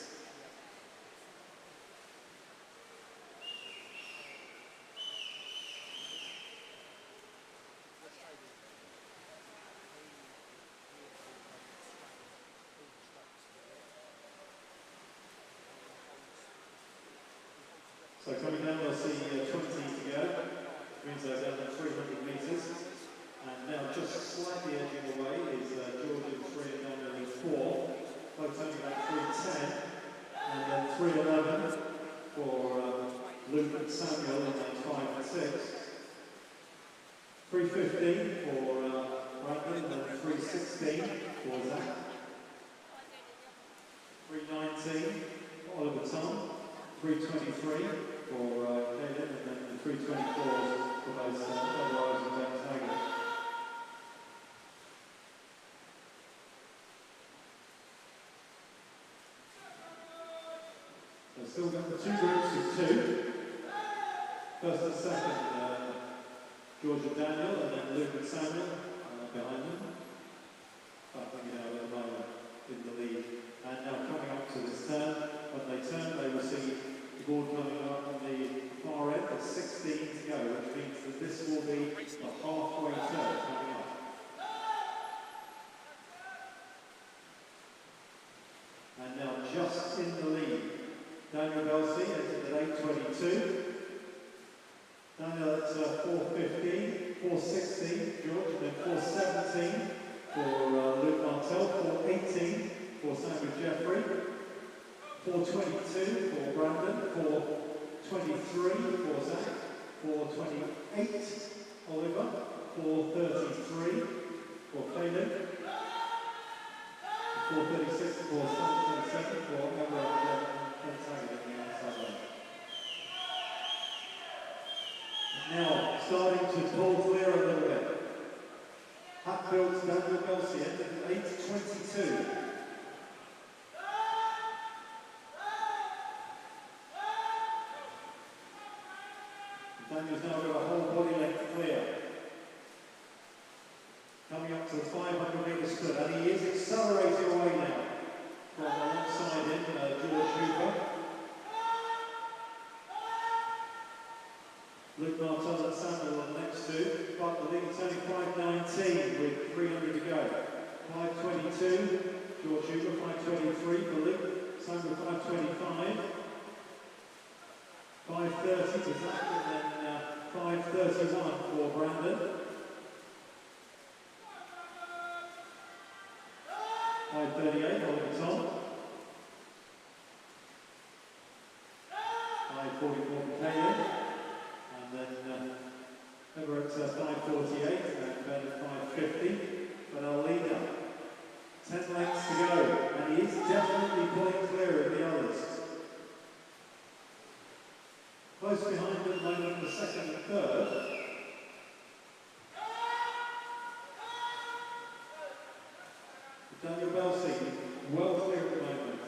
So coming down, we'll see 20 to go, which means they're down at 300 metres. And now just slightly edging away is George in 3 and Daniel in 4. Both only about 3:10. And then 3:11 for Luke and Samuel in lane 5 and 6. 3:15 for Brandon, and then 3:16 for Zach. 3:19 for Oliver Tom. 3:23 for Kaylin, and then the 3:24s for both Everard and Ben Taggart. They've still got the 2 groups of 2. First and second, George and Daniel, and then Luke and Samuel behind them. Battling it out at the moment in the lead. And now coming up to this turn, when they turn, they will see the board coming up on the far end at 16 to go, which means that this will be a halfway turn coming up. And now just in the lead, Daniel Belsey entered at 8:22. Daniel at 4:15, 4:16, George, and then 4:17 for Luke Martell, 4:18 for Samuel Jeffrey. 4:22 for Brandon, 4:23 for Zach, 4:28 Oliver, 4:33 for Kaylin, 4:36 for Samuel, 4:37 for Everard and Taggart in the outside lane. Now starting to pull clear a little bit. Hatfield's Daniel Belsey entered at 8:22. Daniel's now got a whole body length clear. Coming up to the 500 metre split, and he is accelerating away now from alongside him, George Hooper. Luke Martel and Samuel on the next two, but the lead is only 5:19 with 300 to go. 5:22, George Hooper, 5:23 for Luke, Samuel 5:25. 5:30 to Zach, and then 5:31 for Brandon. 5:38 Oliver Tom. 5:44 for Caleb. And then over at 5:48 and Ben at 5:50. But our leader, 10 lengths to go, and he is definitely pulling clear of the others. Close behind at the moment, the second and third. Daniel Belsey, well clear at the moment.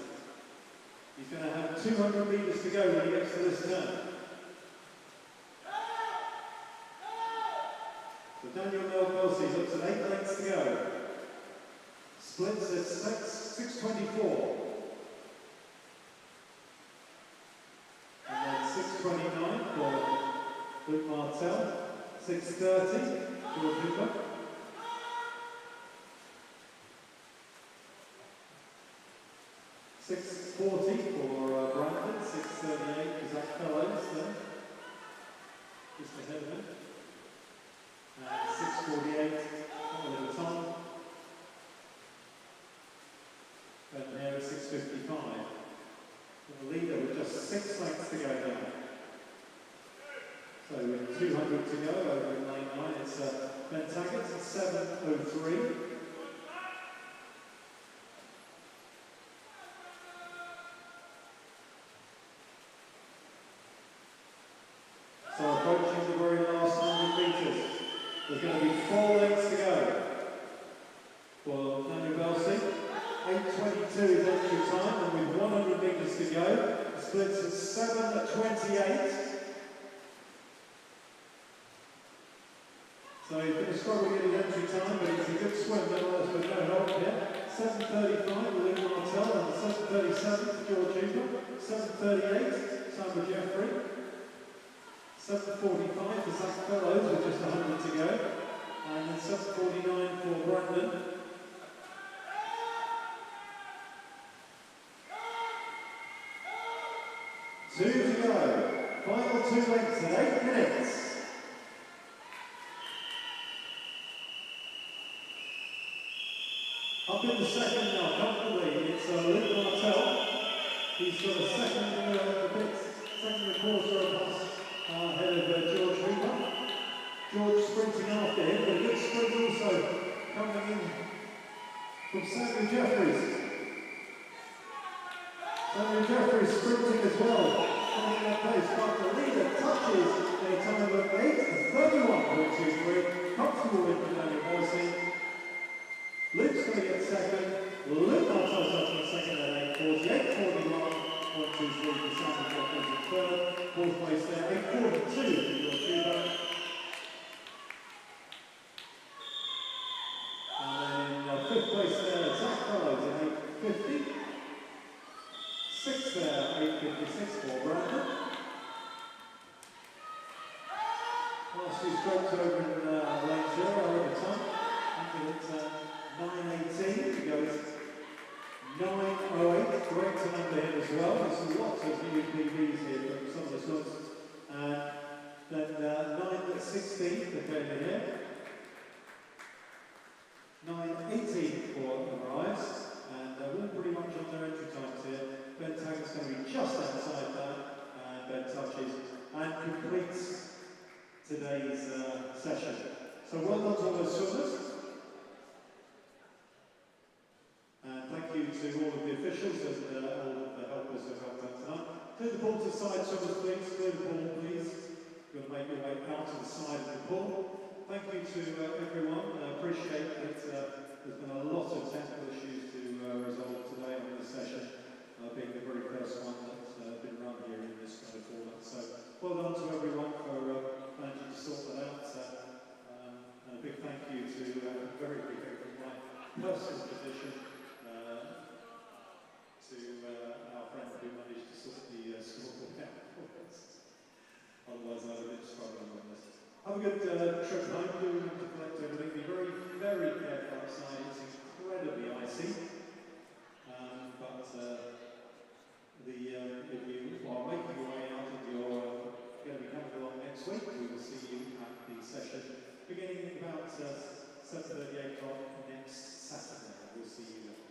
He's going to have 200 metres to go when he gets to this turn. So Daniel Belsey looks at 8 lengths to go. Splits at 6:24. And then 6:29 for Luke Martel. 6:30 George Hooper. 6:40 for Brandon. 6:38 for Zach Fellows then. Just ahead of him. And 6:48 Oliver Tom. And here at 6:55. The leader with just 6 lengths to go now. So with 200 to go over in lane 9, it's Ben Taggart at 7:03. So approaching the very last 100 metres. There's going to be 4 lengths to go for Daniel Belsey. 8:22 is entry time, and with 100 metres to go, the splits at 7:28. So he's going to struggle to get his entry time, but it's a good swim, nevertheless, with no help here. 7:35 for Luke Martel, and 7:37 for George Hooper. 7:38, Simon Jeffrey. 7:45 for Zach Fellows with just 100 to go. And then 7:49 for Brandon. Two to go. Final 2 lengths at 8 minutes. Up in the second now, comfortably, it's Luke Martel. He's got a second and a quarter of us ahead of George Hooper. George sprinting after him, but a good sprint also coming in from Samuel Jeffries. Samuel Jeffries sprinting as well, coming in that pace, but the leader touches in a time of 8:31.23. Comfortable win for Daniel Belsey. Luke's going to get second. Luke Martel's up in second at 8:48.41. 1, 2, 3 for Samuel Jeffries in third. Fourth place there, 8:42 for George Hooper. And then fifth place there, Zach Fellows at 8:50. Sixth there, 8:56 for Brandon. Last few strokes over in lane 0 over time. I think it's 9:18 to go. 9:08, great time for him as well. There's lots of new PBs here from some of the slots. And then 9:16 for Taylor here. 9:18 for Arise. And we're all pretty much on their entry times here. Ben Taggart's going to be just outside that. And Ben touches and completes today's session. So well done to all those swimmers. And thank you to all of the officials and all of the helpers who helped out tonight. Clear the pool to the side, swimmers please. Clear the pool please. You're going to make your way out to the side of the pool. Thank you to everyone. I appreciate that there's been a lot of technical issues to resolve today on this session, being the very first one that's been run here in this kind of format. So well done to everyone for good trip home. Do remember to collect everything. Be very, very careful outside. It's incredibly icy. If you are making your way out and you're going to be coming along next week, we will see you at the session beginning about 7:30, 8 o'clock next Saturday. We'll see you then.